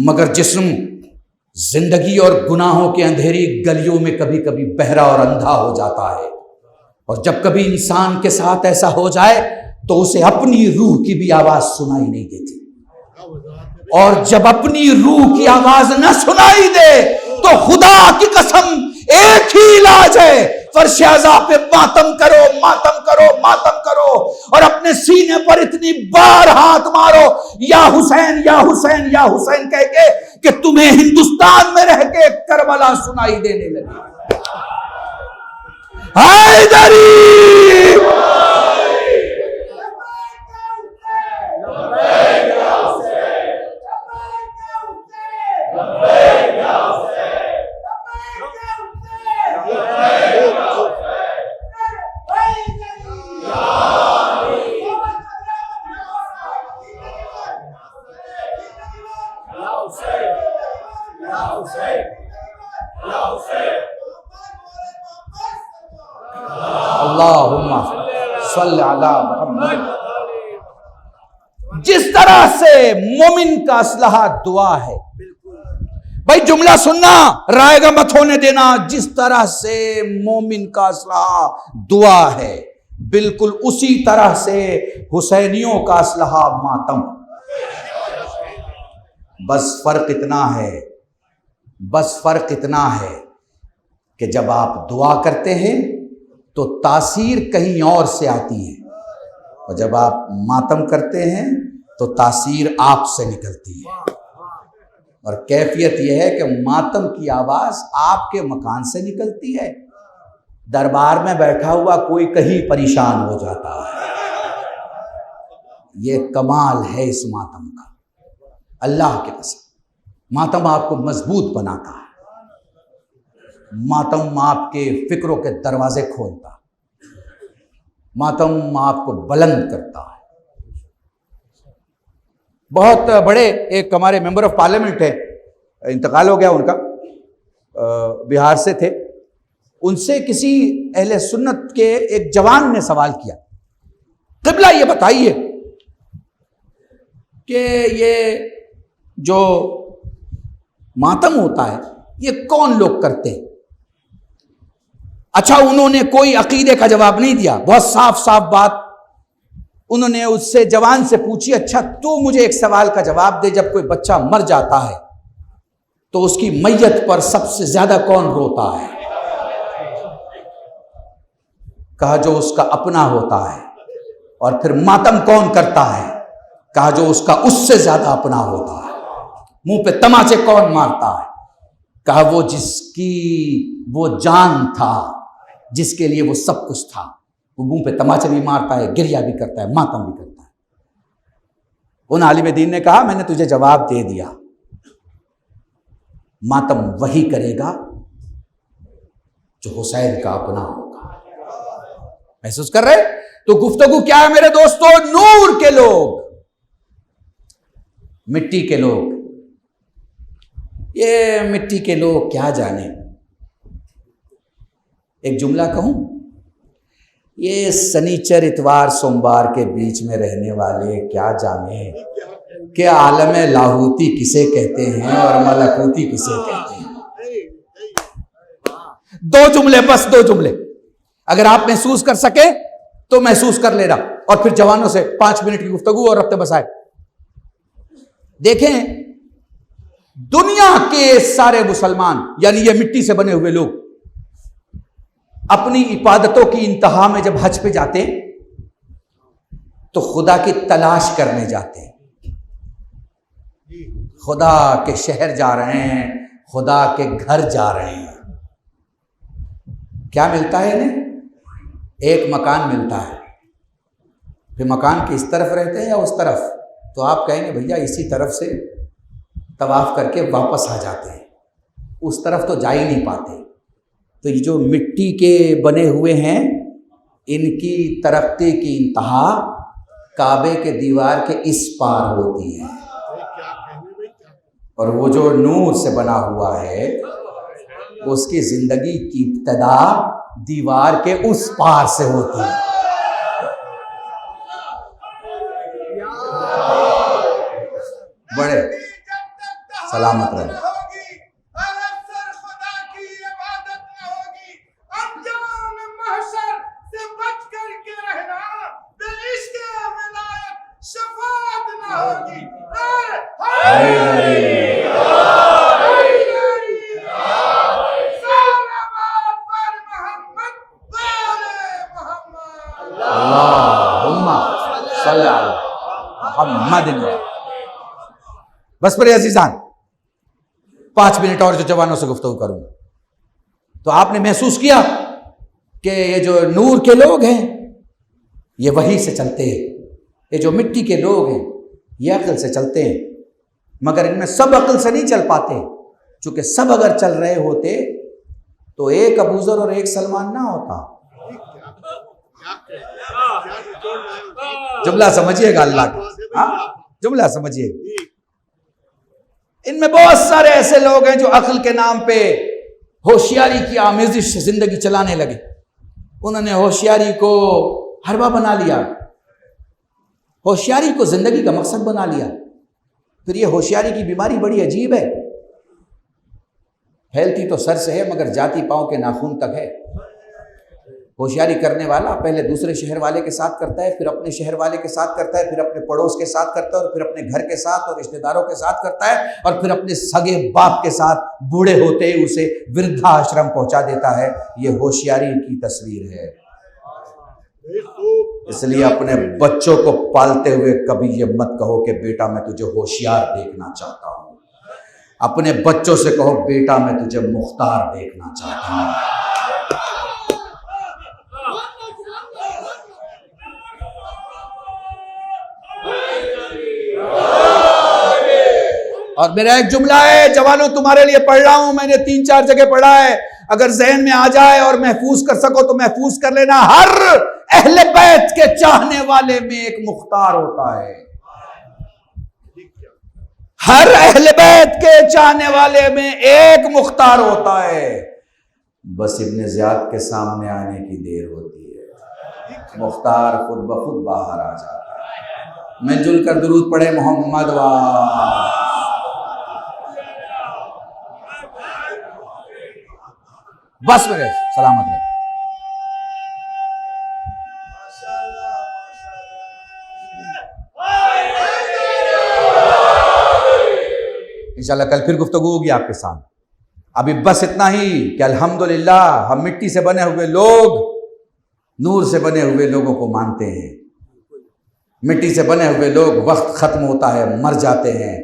मगर जिस्म जिंदगी और गुनाहों के अंधेरी गलियों में कभी कभी बहरा और अंधा हो जाता है, और जब कभी इंसान के साथ ऐसा हो जाए तो उसे अपनी रूह की भी आवाज सुनाई नहीं देती, और जब अपनी रूह की आवाज न सुनाई दे तो खुदा की कसम एक ही इलाज है, फर्श अज़ा पे मातम करो, मातम करो, मातम करो, और अपने सीने पर इतनी बार हाथ मारो, या हुसैन या हुसैन या हुसैन कह के, कि तुम्हें हिंदुस्तान में रह के करबला सुनाई देने लगे। हैदरी अल्लाहुम्मा सल्ली अला मुहम्मद। जिस तरह से मोमिन का असलहा दुआ है, भाई जुमला सुनना, रायगा मत होने देना, जिस तरह से मोमिन का असलहा दुआ है, बिल्कुल उसी तरह से हुसैनियों का असलहा मातम। बस फर्क इतना है, बस फर्क इतना है कि जब आप दुआ करते हैं तो तासीर कहीं और से आती है, और जब आप मातम करते हैं तो तासीर आपसे निकलती है। और कैफियत यह है कि मातम की आवाज आपके मकान से निकलती है, दरबार में बैठा हुआ कोई कहीं परेशान हो जाता है। यह कमाल है इस मातम का, अल्लाह के कसम। मातम आपको मजबूत बनाता है, मातम आपके फिक्रों के दरवाजे खोलता है, मातम आपको बुलंद करता है। बहुत बड़े एक हमारे मेंबर ऑफ पार्लियामेंट है, इंतकाल हो गया उनका, बिहार से थे। उनसे किसी अहले सुन्नत के एक जवान ने सवाल किया, क़िबला ये बताइए कि ये जो मातम होता है ये कौन लोग करते हैं? अच्छा, उन्होंने कोई अकीदे का जवाब नहीं दिया, बहुत साफ साफ बात उन्होंने उससे जवान से पूछी, अच्छा तो मुझे एक सवाल का जवाब दे, जब कोई बच्चा मर जाता है तो उसकी मैयत पर सबसे ज्यादा कौन रोता है? कहा जो उसका अपना होता है। और फिर मातम कौन करता है? कहा जो उसका उससे ज्यादा अपना होता है। मुंह पे तमाचे कौन मारता है? कहा वो जिसकी वो जान था, जिसके लिए वो सब कुछ था, वो मुंह पे तमाचे भी मारता है, गिरिया भी करता है, मातम भी करता है। उन आलिम दीन ने कहा मैंने तुझे जवाब दे दिया, मातम वही करेगा जो हुसैन का अपना होगा। महसूस कर रहे? तो गुफ्तगू क्या है मेरे दोस्तों? नूर के लोग, मिट्टी के लोग, ये मिट्टी के लोग क्या जाने। एक जुमला कहूं, ये शनिचर इतवार सोमवार के बीच में रहने वाले क्या जाने कि आलम लाहूती किसे कहते हैं और मलकूती किसे कहते हैं। दो जुमले, बस दो जुमले, अगर आप महसूस कर सके तो महसूस कर लेना, और फिर जवानों से 5 मिनट की गुफ्तगू और रफ्ते बसाए। देखें, दुनिया के सारे मुसलमान यानी ये मिट्टी से बने हुए लोग अपनी इबादतों की इंतहा में जब हज पे जाते तो खुदा की तलाश करने जाते हैं। खुदा के शहर जा रहे हैं, खुदा के घर जा रहे हैं। क्या मिलता है इन्हें? एक मकान मिलता है। फिर मकान के इस तरफ रहते हैं या उस तरफ? तो आप कहेंगे भैया इसी तरफ से तवाफ करके वापस आ जाते हैं, उस तरफ तो जा ही नहीं पाते। तो ये जो मिट्टी के बने हुए हैं, इनकी तरक्की की इंतहा काबे के दीवार के इस पार होती है, और वो जो नूर से बना हुआ है उसकी जिंदगी की इब्तिदा दीवार के उस पार से होती है। बड़े सलामत रहे। बस मेरे अजीजान 5 मिनट और जो जवानों से गुफ्तगू करूंगा। तो आपने महसूस किया कि ये जो नूर के लोग हैं ये वही से चलते हैं, ये जो मिट्टी के लोग हैं ये अक्ल से चलते हैं, मगर इनमें सब अक्ल से नहीं चल पाते। चूंकि सब अगर चल रहे होते तो एक अबूजर और एक सलमान ना होता। जुमला समझिएगा अल्लाह का, जुमला समझिएगा। इनमें बहुत सारे ऐसे लोग हैं जो अक्ल के नाम पे होशियारी की आमेजिश से जिंदगी चलाने लगे। उन्होंने होशियारी को हरबा बना लिया, होशियारी को जिंदगी का मकसद बना लिया। फिर ये होशियारी की बीमारी बड़ी अजीब है, फैलती तो सर से है मगर जाती पांव के नाखून तक है। होशियारी करने वाला पहले दूसरे शहर वाले के साथ करता है, फिर अपने शहर वाले के साथ करता है, फिर अपने पड़ोस के साथ करता है, और फिर अपने घर के साथ और रिश्तेदारों के साथ करता है, और फिर अपने सगे बाप के साथ बूढ़े होते ही उसे वृद्धाश्रम पहुंचा देता है। ये होशियारी की तस्वीर है। इसलिए अपने बच्चों को पालते हुए कभी ये मत कहो कि बेटा मैं तुझे होशियार देखना चाहता हूं। अपने बच्चों से कहो बेटा मैं तुझे मुख्तार देखना चाहता हूं। और मेरा एक जुमला है जवानों, तुम्हारे लिए पढ़ रहा हूं, मैंने 3-4 जगह पढ़ा है, अगर जहन में आ जाए और महफूज कर सको तो महफूज कर लेना। हर अहले बैत के चाहने वाले में एक मुख्तार होता है। हर अहले बैत के चाहने वाले में एक मुख्तार होता है। बस इब्ने ज़ियाद के सामने आने की देर होती है, मुख्तार खुद ब खुद बाहर आ जाता है। मिलजुल कर दुरूद पढ़े मोहम्मद वा। बस मेरे सलामत रहे। इंशाल्लाह कल फिर गुफ्तगू होगी आपके साथ। अभी बस इतना ही कि अल्हम्दुलिल्लाह हम मिट्टी से बने हुए लोग नूर से बने हुए लोगों को मानते हैं। मिट्टी से बने हुए लोग वक्त खत्म होता है मर जाते हैं।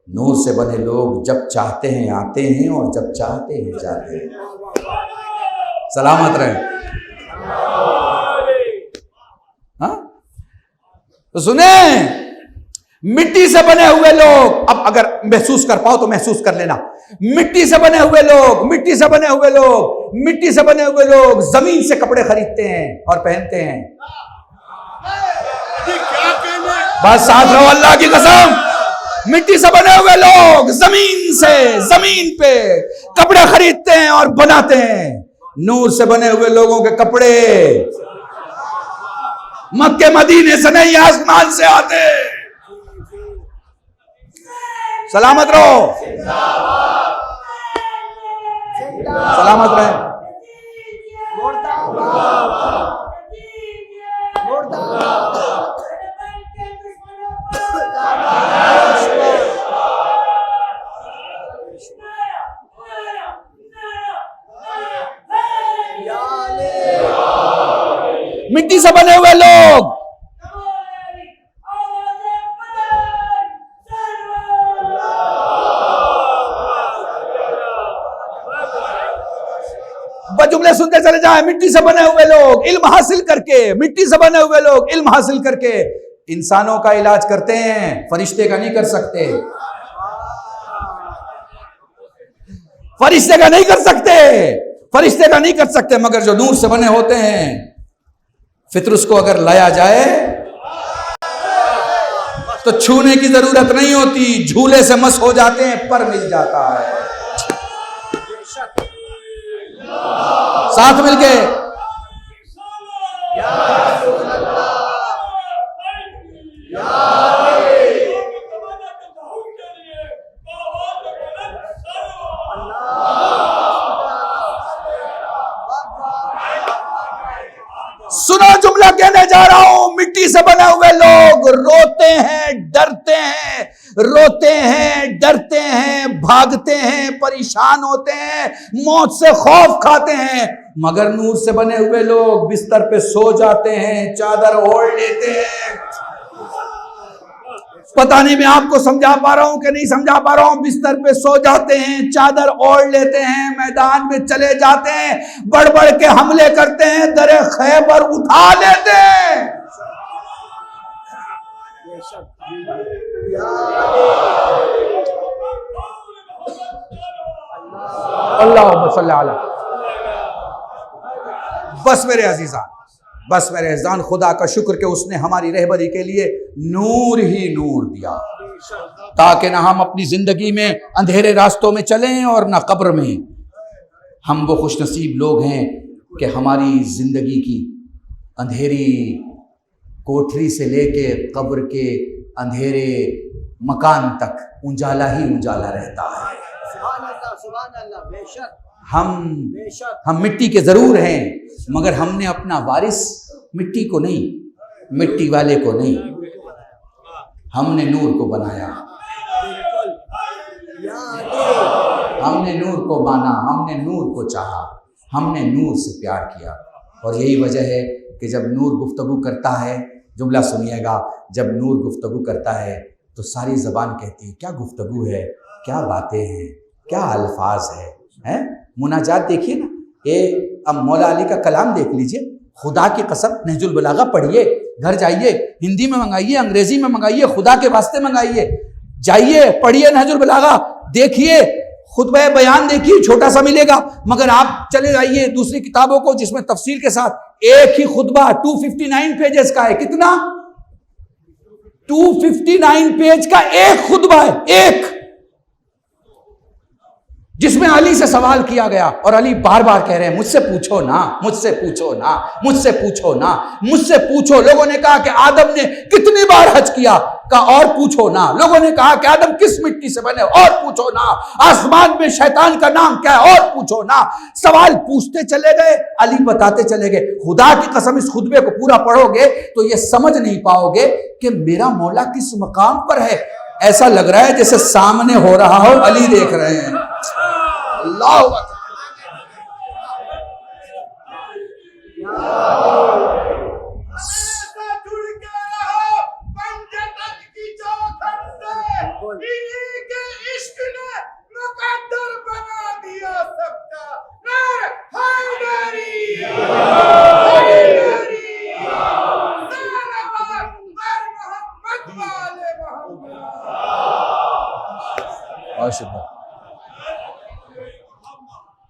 नूर से बने लोग जब चाहते हैं आते हैं और जब चाहते हैं जाते हैं। सलामत रहे। हाँ तो सुने, मिट्टी से बने हुए लोग, अब अगर महसूस कर पाओ तो महसूस कर लेना, मिट्टी से बने हुए लोग, मिट्टी से बने हुए लोग, मिट्टी से बने हुए लोग जमीन से कपड़े खरीदते हैं और पहनते हैं। बस साथ रहो अल्लाह की कसम, मिट्टी से बने हुए लोग जमीन से, जमीन पे कपड़े खरीदते हैं और बनाते हैं। नूर से बने हुए लोगों के कपड़े मक्के मदीने से नहीं आसमान से आते। सलामत रहो, सलामत रहे। मिट्टी से बने हुए लोग जुमले सुनते चले जाए। मिट्टी से बने हुए लोग इल्म हासिल करके, मिट्टी से बने हुए लोग इल्म हासिल करके इंसानों का इलाज करते हैं, फरिश्ते का नहीं कर सकते। फरिश्ते का नहीं कर सकते, फरिश्ते का नहीं कर सकते, मगर जो नूर से बने होते हैं फितरुस को अगर लाया जाए तो छूने की जरूरत नहीं होती, झूले से मस हो जाते हैं, पर मिल जाता है। साथ मिलके सुनो जुमला कहने जा रहा हूं। मिट्टी से बने हुए लोग रोते हैं, डरते हैं, रोते हैं, डरते हैं, भागते हैं, परेशान होते हैं, मौत से खौफ खाते हैं। मगर नूर से बने हुए लोग बिस्तर पे सो जाते हैं, चादर ओढ़ लेते हैं। पता नहीं मैं आपको समझा पा रहा हूं कि नहीं समझा पा रहा हूं। बिस्तर पे सो जाते हैं, चादर ओढ़ लेते हैं, मैदान में चले जाते हैं, बढ़ बढ़ के हमले करते हैं, दरे खैबर उठा लेते हैं। अल्लाहुम्मा सल्ली अला। बस मेरे अजीजान, बस मेरे अजीजान, खुदा का शुक्र कि उसने हमारी रहबरी के लिए नूर ही नूर दिया, ताकि ना हम अपनी जिंदगी में अंधेरे रास्तों में चलें और ना कब्र में। हम वो खुशनसीब लोग हैं कि हमारी जिंदगी की अंधेरी कोठरी से लेके कब्र के अंधेरे मकान तक उजाला ही उजाला रहता है। सुभान अल्लाह, बेशक हम मिट्टी के जरूर हैं, मगर हमने अपना वारिस मिट्टी को नहीं, मिट्टी वाले को नहीं, हमने नूर को बनाया। हमने नूर को माना, हमने नूर को चाहा, हमने नूर से प्यार किया। और यही वजह है कि जब नूर गुफ्तगू करता है, जुमला सुनिएगा, जब नूर गुफ्तगू करता है तो सारी ज़बान कहती है क्या गुफ्तगू है, क्या बातें हैं, क्या अल्फाज हैं। मुनाजात देखिए ना, अब मौला अली का कलाम देख लीजिए, खुदा की कसम नहजुल बलागा पढ़िए, घर जाइए, हिंदी में मंगाइए, अंग्रेजी में मंगाइए, खुदा के वास्ते मंगाइए, जाइए पढ़िए नहजुल बलागा, देखिए खुतबा बयान देखिए, छोटा सा मिलेगा, मगर आप चले जाइए दूसरी किताबों को जिसमें तफसील के साथ एक ही खुतबा 259 पेजेस का है। कितना? 259 पेज का एक खुतबा है, एक, जिसमें अली से सवाल किया गया और अली बार बार कह रहे हैं मुझसे पूछो ना, मुझसे पूछो ना, मुझसे पूछो ना, मुझसे पूछो। लोगों ने कहा कि आदम ने कितनी बार हज किया, कहा और पूछो ना। लोगों ने कहा कि आदम किस मिट्टी से बने, और पूछो ना। आसमान में शैतान का नाम क्या है, और पूछो ना। सवाल पूछते चले गए, अली बताते चले गए। खुदा की कसम इस खुतबे को पूरा पढ़ोगे तो ये समझ नहीं पाओगे कि मेरा मौला किस मकाम पर है। ऐसा लग रहा है जैसे सामने हो रहा हो, अली देख रहे हैं। अल्लाह अकबर।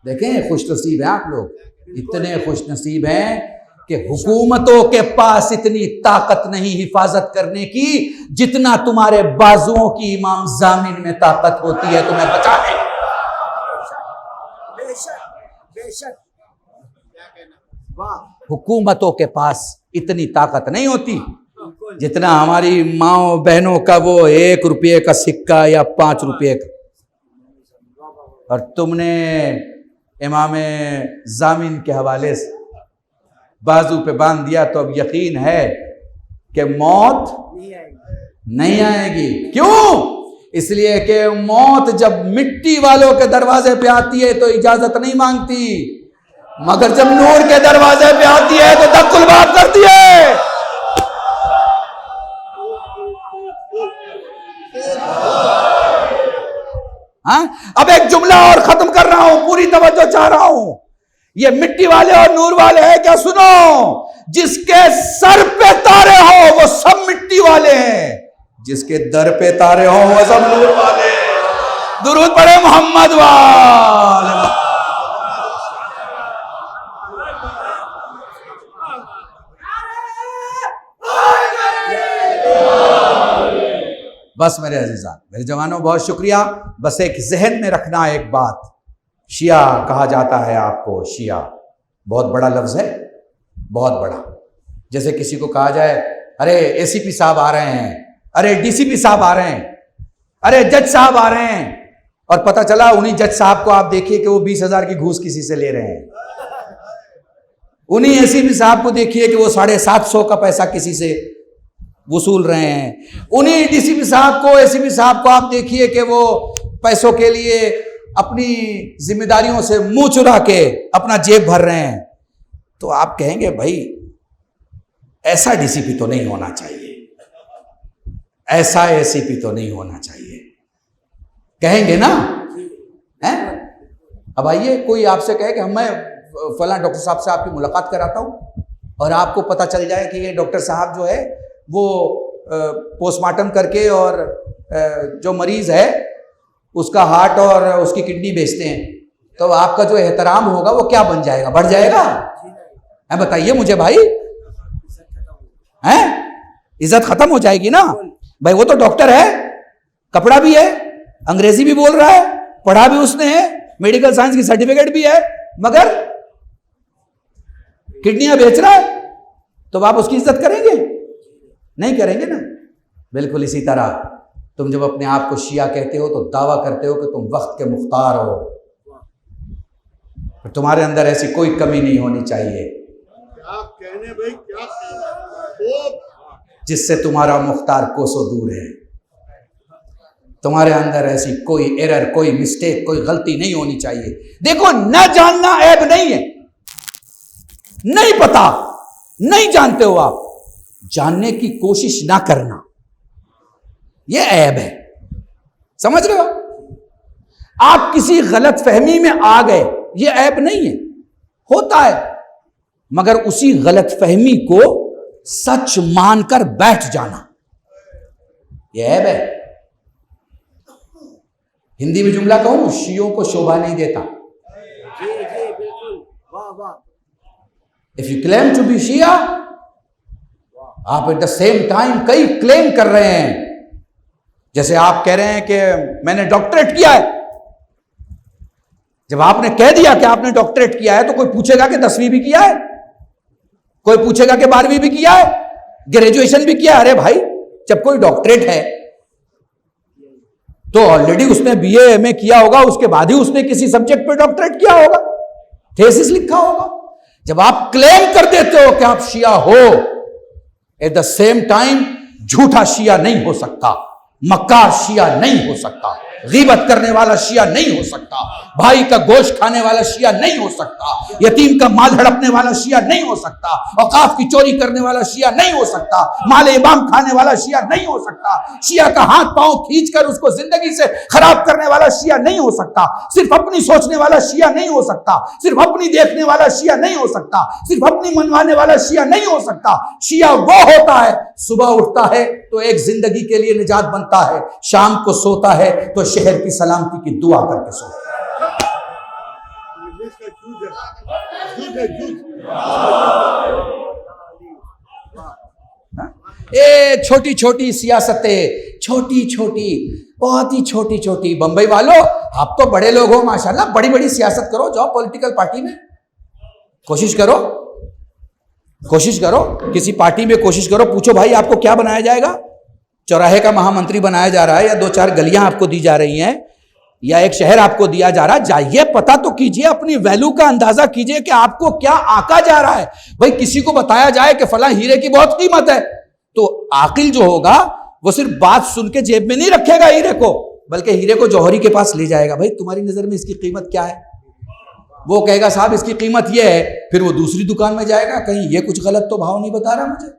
देखें, खुशनसीब हैं आप लोग, इतने खुशनसीब हैं कि हुकूमतों के पास इतनी ताकत नहीं हिफाजत करने की जितना तुम्हारे बाजुओं की इमाम जामिन में ताकत होती है तुम्हें बचाने। बेशक हुकूमतों के पास इतनी ताकत नहीं होती जितना हमारी माओ बहनों का वो 1 रुपये का सिक्का या 5 रुपये का, और तुमने इमाम जामिन के हवाले से बाजू पे बांध दिया तो अब यकीन है कि मौत नहीं आएगी। क्यों? इसलिए कि मौत जब मिट्टी वालों के दरवाजे पे आती है तो इजाजत नहीं मांगती, मगर जब नूर के दरवाजे पे आती है तो दक्कुल बाप करती है। हाँ, अब एक जुमला और खत्म कर रहा हूं, पूरी तवज्जो चाह रहा हूं। ये मिट्टी वाले और नूर वाले हैं क्या? सुनो, जिसके सर पे तारे हो वो सब मिट्टी वाले हैं, जिसके दर पे तारे हो वो सब नूर वाले हैं। दुरूद पढ़े मोहम्मद वाले। बस मेरे अजीजान, मेरे जवानों, बहुत शुक्रिया। बस एक जहन में रखना एक बात, शिया कहा जाता है आपको। शिया बहुत बड़ा लफ्ज है, बहुत बड़ा। जैसे किसी को कहा जाए अरे एसीपी साहब आ रहे हैं, अरे डीसीपी साहब आ रहे हैं, अरे जज साहब आ रहे हैं, और पता चला उन्हीं जज साहब को आप देखिए कि वो 20,000 की घूस किसी से ले रहे हैं। उन्हीं एसीपी साहब को देखिए कि वो 750 का पैसा किसी से वसूल रहे हैं। उन्हीं डीसीपी साहब को, एसीपी साहब को आप देखिए कि वो पैसों के लिए अपनी जिम्मेदारियों से मुंह चुरा के अपना जेब भर रहे हैं। तो आप कहेंगे भाई ऐसा डीसीपी तो नहीं होना चाहिए, ऐसा एसीपी तो नहीं होना चाहिए, कहेंगे ना? हैं? अब आइए, कोई आपसे कहे कि मैं फलां डॉक्टर साहब से आपकी मुलाकात कराता हूं, और आपको पता चल जाए कि ये डॉक्टर साहब जो है वो पोस्टमार्टम करके और जो मरीज है उसका हार्ट और उसकी किडनी बेचते हैं, तो आपका जो एहतराम होगा वो क्या बन जाएगा? बढ़ जाएगा? है, बताइए मुझे भाई, हैं? इज्जत खत्म हो जाएगी ना भाई। वो तो डॉक्टर है, कपड़ा भी है, अंग्रेजी भी बोल रहा है, पढ़ा भी उसने है, मेडिकल साइंस की सर्टिफिकेट भी है, मगर किडनियां बेच रहा है, तो आप उसकी इज्जत करेंगे? नहीं करेंगे ना। बिल्कुल इसी तरह तुम जब अपने आप को शिया कहते हो तो दावा करते हो कि तुम वक्त के मुख्तार हो, तो तुम्हारे अंदर ऐसी कोई कमी नहीं होनी चाहिए क्या कहने भाई, क्या कहने, जिससे तुम्हारा मुख्तार कोसों दूर है। तुम्हारे अंदर ऐसी कोई एरर, कोई मिस्टेक, कोई गलती नहीं होनी चाहिए। देखो, न जानना ऐब नहीं है, नहीं पता, नहीं जानते हो आप, जानने की कोशिश ना करना यह ऐब है। समझ रहे हो? आप किसी गलत फहमी में आ गए, यह ऐब नहीं है, होता है, मगर उसी गलत फहमी को सच मानकर बैठ जाना यह ऐब है। हिंदी में जुमला कहूं, शियों को शोभा नहीं देता। जी जी बिल्कुल, वाह वाह। If you claim to be Shia, आप एट द सेम टाइम कई क्लेम कर रहे हैं। जैसे आप कह रहे हैं कि मैंने डॉक्टरेट किया है। जब आपने कह दिया कि आपने डॉक्टरेट किया है तो कोई पूछेगा कि 10वीं भी किया है, कोई पूछेगा कि 12वीं भी किया है, ग्रेजुएशन भी किया है। अरे भाई, जब कोई डॉक्टरेट है तो ऑलरेडी उसने बीए एमए किया होगा, उसके बाद ही उसने किसी सब्जेक्ट पे डॉक्टरेट किया होगा, थेसिस लिखा होगा। जब आप क्लेम कर देते हो कि आप शिया हो, एट द सेम टाइम झूठा शिया नहीं हो सकता। मक्कार शिया नहीं हो सकता, गीबत करने वाला शिया नहीं हो सकता, भाई का गोश्त खाने वाला शिया नहीं हो सकता, यतीम का माल हड़पने वाला शिया नहीं हो सकता, औकाफ की चोरी करने वाला शिया नहीं हो सकता, माल इमाम खाने वाला शिया नहीं हो सकता, शिया का हाथ पांव खींचकर उसको जिंदगी से खराब करने वाला शिया नहीं हो सकता, सिर्फ अपनी सोचने वाला शिया नहीं हो सकता, सिर्फ अपनी देखने वाला शिया नहीं हो सकता, सिर्फ अपनी मनवाने वाला शिया नहीं हो सकता। शिया वो होता है सुबह उठता है तो एक जिंदगी के लिए निजात बनता है, शाम को सोता है तो शहर की सलामती की दुआ करके सोता है। इसका जूझ है, जूझ। ए छोटी छोटी सियासतें, छोटी छोटी, बहुत ही छोटी छोटी। बंबई वालों, आप तो बड़े लोग हो माशाल्लाह, बड़ी बड़ी सियासत करो, जाओ पॉलिटिकल पार्टी में कोशिश करो, कोशिश करो, किसी पार्टी में कोशिश करो, पूछो भाई आपको क्या बनाया जाएगा, चौराहे का महामंत्री बनाया जा रहा है या 2-4 गलियां आपको दी जा रही हैं या एक शहर आपको दिया जा रहा है, जाइए पता तो कीजिए, अपनी वैल्यू का अंदाजा कीजिए कि आपको क्या आका जा रहा है। भाई किसी को बताया जाए कि फला हीरे की बहुत कीमत है, तो आकिल जो होगा वो सिर्फ बात सुन के जेब में नहीं रखेगा हीरे को, बल्कि हीरे को जौहरी के पास ले जाएगा, भाई तुम्हारी नजर में इसकी कीमत क्या है। वो कहेगा साहब इसकी कीमत ये है, फिर वो दूसरी दुकान में जाएगा, कहीं ये कुछ गलत तो भाव नहीं बता रहा मुझे,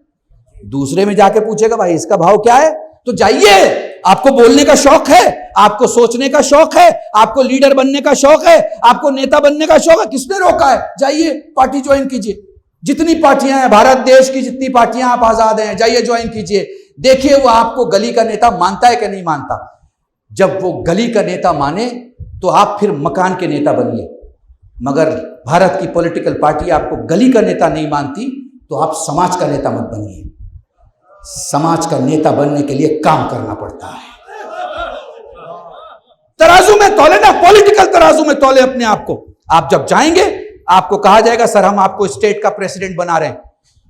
दूसरे में जाके पूछेगा भाई इसका भाव क्या है। तो जाइए, आपको बोलने का शौक है, आपको सोचने का शौक है, आपको लीडर बनने का शौक है, आपको नेता बनने का शौक है, किसने रोका है, जाइए पार्टी ज्वाइन कीजिए। जितनी पार्टियां हैं भारत देश की, जितनी पार्टियां आप आजाद हैं, जाइए ज्वाइन कीजिए, देखिए वो आपको गली का नेता मानता है कि नहीं मानता। जब वो गली का नेता माने तो आप फिर मकान के नेता बनिए, मगर भारत की पॉलिटिकल पार्टी आपको गली का नेता नहीं मानती तो आप समाज का नेता मत बनिए। समाज का नेता बनने के लिए काम करना पड़ता है। तराजू में तौले ना, पॉलिटिकल तराजू में तौले अपने आप को। आप जब जाएंगे आपको कहा जाएगा सर हम आपको स्टेट का प्रेसिडेंट बना रहे हैं,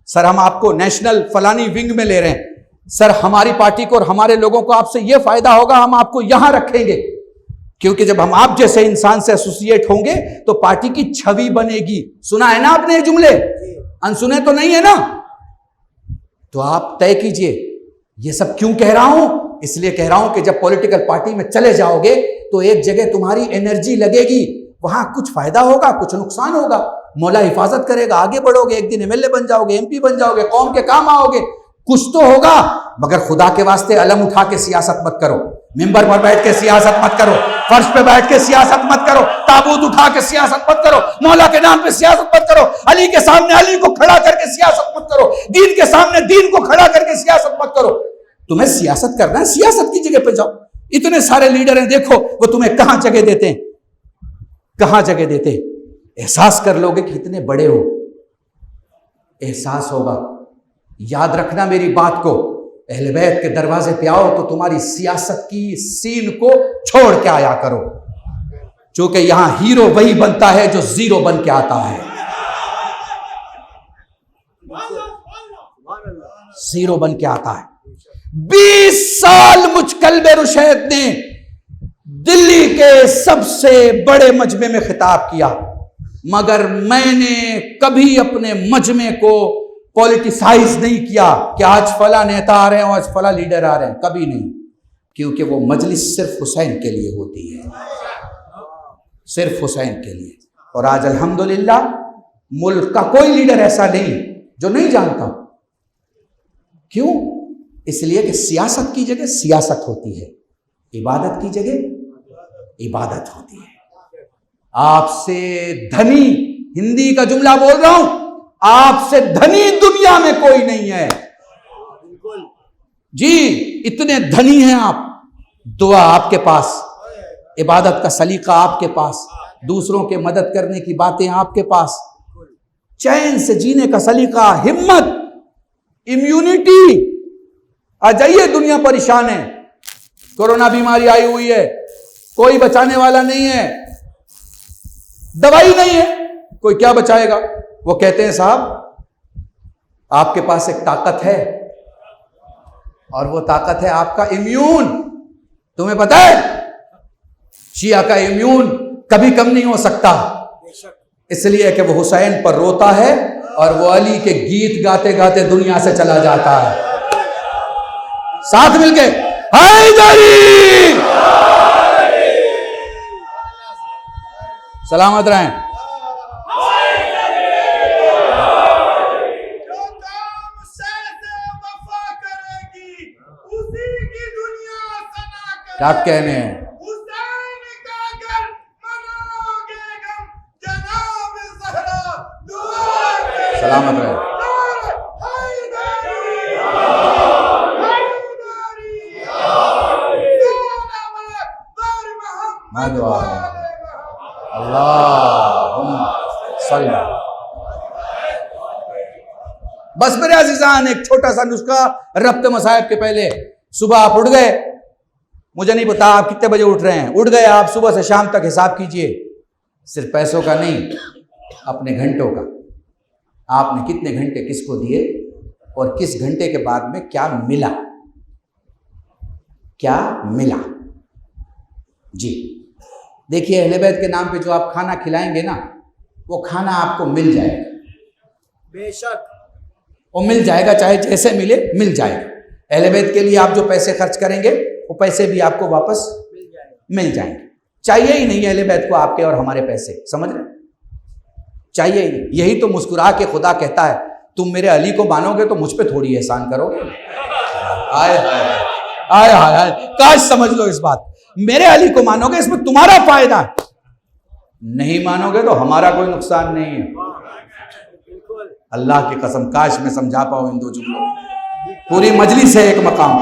सर हम आपको नेशनल फलानी विंग में ले रहे हैं, सर हमारी पार्टी को और हमारे लोगों को आपसे यह फायदा होगा, हम आपको यहां रखेंगे। क्योंकि जब हम आप जैसे इंसान से एसोसिएट होंगे तो पार्टी की छवि बनेगी। सुना है ना आपने ये जुमले, अनसुने तो नहीं है ना। तो आप तय कीजिए। ये सब क्यों कह रहा हूं, इसलिए कह रहा हूं कि जब पॉलिटिकल पार्टी में चले जाओगे तो एक जगह तुम्हारी एनर्जी लगेगी, वहां कुछ फायदा होगा, कुछ नुकसान होगा, मौला हिफाजत करेगा, आगे बढ़ोगे, एक दिन एमएलए बन जाओगे, एमपी बन जाओगे, कौम के काम आओगे, कुछ तो होगा। मगर खुदा के वास्ते अलम उठा के सियासत मत करो, मिंबर पर बैठ के सियासत मत करो, फर्श पे बैठ के सियासत मत करो, ताबूत उठा के सियासत मत करो, मौला के नाम पे सियासत मत करो, अली के सामने अली को खड़ा करके सियासत मत करो, दीन के सामने दीन को खड़ा करके सियासत मत करो। तुम्हें सियासत करना है, सियासत की जगह पे जाओ। इतने सारे लीडर हैं, देखो वो तुम्हें कहां जगह देते हैं, कहां जगह देते हैं। एहसास कर लोगे कि इतने बड़े हो, एहसास होगा। याद रखना मेरी बात को, अहले बैत के दरवाजे पे आओ तो तुम्हारी सियासत की सीन को छोड़ के आया करो, क्योंकि यहां हीरो वही बनता है जो जीरो बन के आता है। जीरो बन के आता है। 20 साल मुझ कल्बे रुशैद ने दिल्ली के सबसे बड़े मजमे में खिताब किया, मगर मैंने कभी अपने मजमे को पॉलिटिसाइज नहीं किया कि आज फला नेता आ रहे हैं, आज फला लीडर आ रहे हैं, कभी नहीं। क्योंकि वो मजलिस सिर्फ हुसैन के लिए होती है, सिर्फ हुसैन के लिए। और आज अल्हम्दुलिल्लाह मुल्क का कोई लीडर ऐसा नहीं जो नहीं जानता। क्यों? इसलिए कि सियासत की जगह सियासत होती है, इबादत की जगह इबादत होती है। आपसे धनी, हिंदी का जुमला बोल रहा हूं, आपसे धनी दुनिया में कोई नहीं है जी। इतने धनी हैं आप, दुआ आपके पास, इबादत का सलीका आपके पास, दूसरों के मदद करने की बातें आपके पास, चैन से जीने का सलीका, हिम्मत, इम्यूनिटी। आ जाइए, दुनिया परेशान है, कोरोना बीमारी आई हुई है, कोई बचाने वाला नहीं है, दवाई नहीं है, कोई क्या बचाएगा। वो कहते हैं साहब आपके पास एक ताकत है, और वो ताकत है आपका इम्यून। तुम्हें पता है शिया का इम्यून कभी कम नहीं हो सकता, इसलिए कि वो हुसैन पर रोता है और वो अली के गीत गाते गाते दुनिया से चला जाता है। साथ मिलके हैदरी। सलामत रहें। जो काम से वफा करेगी उसी की दुनिया सना करेगी। क्या कहने हैं? हुसैन का घर मनाओगे गम, जनाब ज़हरा दुआ करेगी। सलामत रहे। अल्लाहुम्मा सल्ली। बस मेरे अजीजान, एक छोटा सा नुस्खा रब्त मसाइब के पहले। सुबह आप उठ गए, मुझे नहीं पता आप कितने बजे उठ रहे हैं, उठ गए आप, सुबह से शाम तक हिसाब कीजिए, सिर्फ पैसों का नहीं, अपने घंटों का। आपने कितने घंटे किसको दिए और किस घंटे के बाद में क्या मिला, क्या मिला। जी देखिए, अहले बैत के नाम पे जो आप खाना खिलाएंगे ना, वो खाना आपको मिल जाएगा, बेशक वो मिल जाएगा, चाहे जैसे मिले मिल जाएगा। अहले बैत के लिए आप जो पैसे खर्च करेंगे वो पैसे भी आपको वापस मिल जाएंगे। चाहिए ही नहीं अहले बैत को आपके और हमारे पैसे, समझ रहे, चाहिए ही नहीं। यही तो मुस्कुरा के खुदा कहता है, तुम मेरे अली को मानोगे तो मुझ पे थोड़ी एहसान करोगे। आए आए हाय हाय, काश समझ लो इस बात, मेरे अली को मानोगे इसमें तुम्हारा फायदा है, नहीं मानोगे तो हमारा कोई नुकसान नहीं है। अल्लाह की कसम, काश मैं समझा पाऊं इन दो जुमलों, पूरी मजलिस है एक मकाम,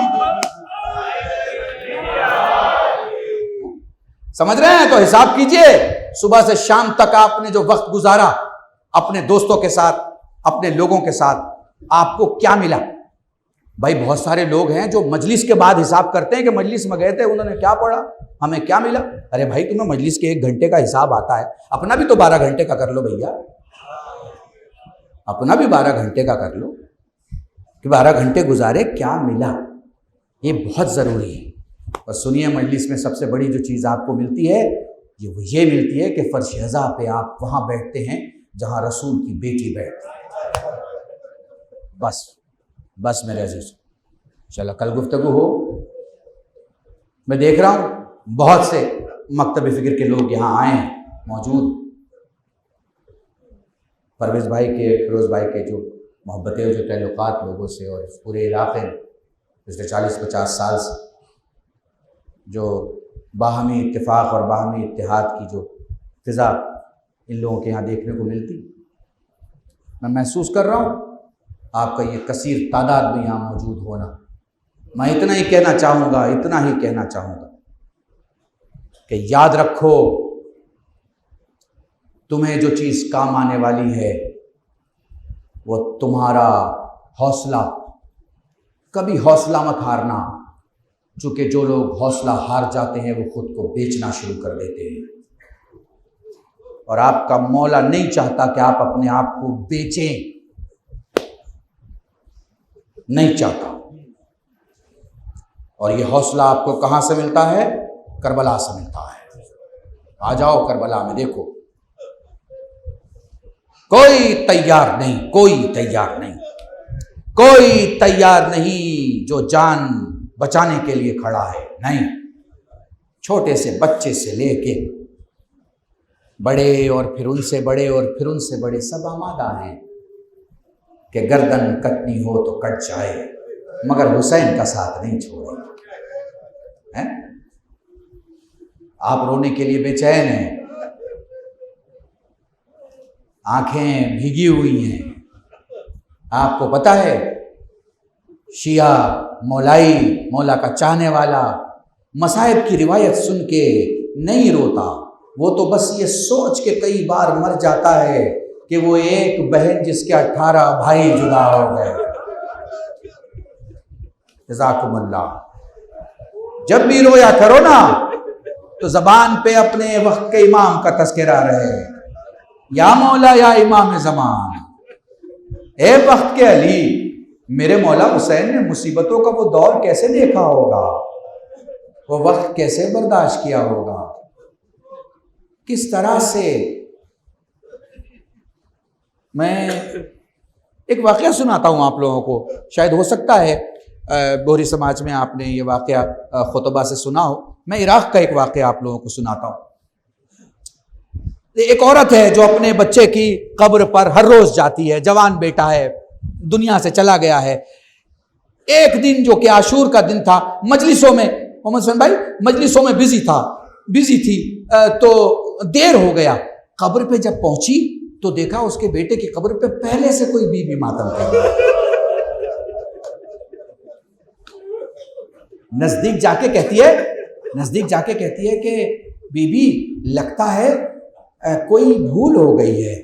समझ रहे हैं। तो हिसाब कीजिए, सुबह से शाम तक आपने जो वक्त गुजारा अपने दोस्तों के साथ, अपने लोगों के साथ, आपको क्या मिला। भाई बहुत सारे लोग हैं जो मजलिस के बाद हिसाब करते हैं कि मजलिस में गए थे, उन्होंने क्या पढ़ा, हमें क्या मिला। अरे भाई तुम्हें मजलिस के 1 घंटे का हिसाब आता है, अपना भी तो 12 घंटे का कर लो भैया, अपना भी 12 घंटे का कर लो कि 12 घंटे गुजारे, क्या मिला, ये बहुत ज़रूरी है। और सुनिए, मजलिस में सबसे बड़ी जो चीज़ आपको मिलती है ये मिलती है कि फर्शहज़ा पे आप वहाँ बैठते हैं जहाँ रसूल की बेटी बैठती है। बस मेरे अजीज, चलो कल गुफ्तगू हो। मैं देख रहा हूँ बहुत से मकतब फ़िक्र के लोग यहाँ आए हैं, मौजूद। परवेज़ भाई के, फिरोज़ भाई के जो मोहब्बतें, जो ताल्लुकात लोगों से और इस पूरे इलाके में पिछले 40-50 साल से जो बाहमी इत्तेफाक और बाहमी इत्तेहाद की जो फ़िज़ा इन लोगों के यहाँ देखने को मिलती, मैं महसूस कर रहा हूँ आपका ये कसीर तादाद में यहाँ मौजूद होना। मैं इतना ही कहना चाहूँगा कि याद रखो, तुम्हें जो चीज़ काम आने वाली है वो तुम्हारा हौसला, कभी हौसला मत हारना, चूँकि जो लोग हौसला हार जाते हैं वो खुद को बेचना शुरू कर देते हैं, और आपका मौला नहीं चाहता कि आप अपने आप को बेचें, नहीं चाहता। और ये हौसला आपको कहाँ से मिलता है? करबला से मिलता है। आ जाओ करबला में, देखो कोई तैयार नहीं जो जान बचाने के लिए खड़ा है, नहीं। छोटे से बच्चे से लेके बड़े और फिर उनसे बड़े और फिर उनसे बड़े सब आमादा हैं कि गर्दन कटनी हो तो कट जाए, मगर हुसैन का साथ नहीं छोड़े। हैं? आप रोने के लिए बेचैन हैं, आंखें भीगी हुई हैं। आपको पता है शिया मौला का चाहने वाला मसाइब की रिवायत सुन के नहीं रोता, वो तो बस ये सोच के कई बार मर जाता है कि वो एक बहन जिसके 18 भाई जुदा हो गए। जज़ाकुमुल्लाह। जब भी रोया करो ना तो ज़बान पे अपने वक्त के इमाम का तज़किरा रहे, या मौला या इमाम ज़मान, ए वक्त के अली, मेरे मौला हुसैन ने मुसीबतों का वो दौर कैसे देखा होगा, वो वक्त कैसे बर्दाश्त किया होगा, किस तरह से। मैं एक वाक़या सुनाता हूँ आप लोगों को, शायद हो सकता है बोहरी समाज में आपने ये वाक़या खुतबा से सुना हो। मैं इराक़ का एक वाक़या आप लोगों को सुनाता हूँ। एक औरत है जो अपने बच्चे की कब्र पर हर रोज़ जाती है, जवान बेटा है, दुनिया से चला गया है। एक दिन जो कि आशूर का दिन था, मजलिसों में, मोहम्मद हुसैन भाई मजलिसों में बिजी थी, तो देर हो गया। कब्र पे जब पहुंची तो देखा उसके बेटे की कब्र पे पहले से कोई बीबी मातम कर रही है। नजदीक जाके कहती है कि बीबी लगता है कोई भूल हो गई है,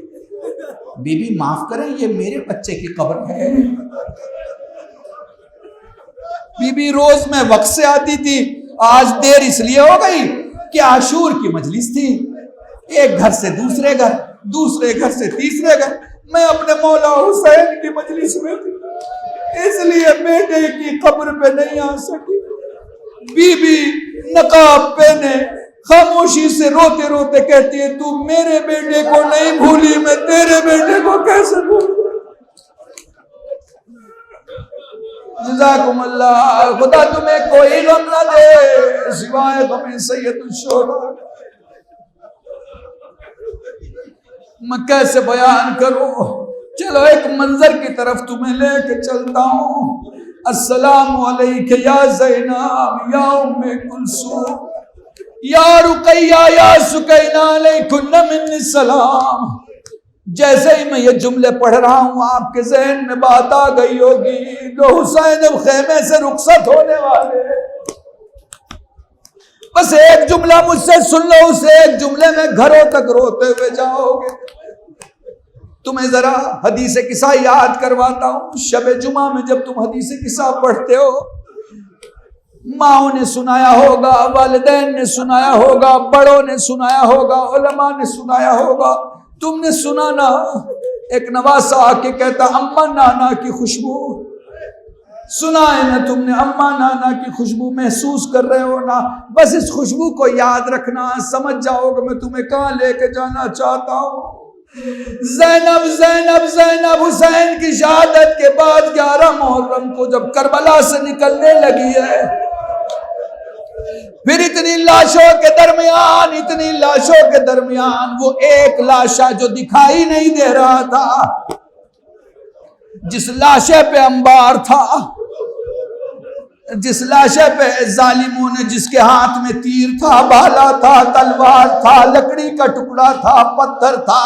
बीबी माफ करें ये मेरे बच्चे की कब्र है। बीबी रोज में वक्त से आती थी, आज देर इसलिए हो गई कि आशूर की मजलिस थी। एक घर से दूसरे घर, दूसरे घर से तीसरे घर, मैं अपने मौला हुसैन की मजलिस में थी, इसलिए बेटे की कब्र पे नहीं आ सकी। बीबी नकाब पहने खामोशी से रोते रोते कहती है, तू मेरे बेटे को नहीं भूली, मैं तेरे बेटे को कैसे भूलूं। जज़ाकुमुल्लाह, खुदा तुम्हें कोई गम ना दे सिवाय गम सैयदुल शुहदा। मैं कैसे बयान करूं, चलो एक मंजर की तरफ तुम्हें लेके चलता हूं। अस्सलामु अलैका या ज़ैनब या उम्मे कुलसूम या रुकैया या सुकैना अलैकुन्ना मिन्नी सलाम। जैसे ही मैं ये जुमले पढ़ रहा हूं आपके ज़हन में बात आ गई होगी, जो हुसैन अब खेमे से रुखसत होने वाले, बस एक जुमला मुझसे सुन लो, उस एक जुमले में घरों तक रोते हुए जाओगे। तुम्हें जरा हदीस किस्सा याद करवाता हूं। शब जुमा में जब तुम हदीस किस्सा पढ़ते हो, माओ ने सुनाया होगा, वालिदैन ने सुनाया होगा, बड़ों ने सुनाया होगा, उलमा ने सुनाया होगा, तुमने सुना ना। एक नवासा आके कहता, अम्मा नाना की खुशबू सुना है ना तुमने, अम्मा नाना की खुशबू महसूस कर रहे हो ना। बस इस खुशबू को याद रखना, समझ जाओगे मैं तुम्हें कहां लेके जाना चाहता हूं। ज़ैनब ज़ैनब ज़ैनब हुसैन की शहादत के बाद 11 मुहर्रम को जब करबला से निकलने लगी है, फिर इतनी लाशों के दरमियान वो एक लाशा जो दिखाई नहीं दे रहा था, जिस लाशे पे अंबार था, जिस लाशे पे जालिमों ने, जिसके हाथ में तीर था, भाला था, तलवार था, लकड़ी का टुकड़ा था, पत्थर था,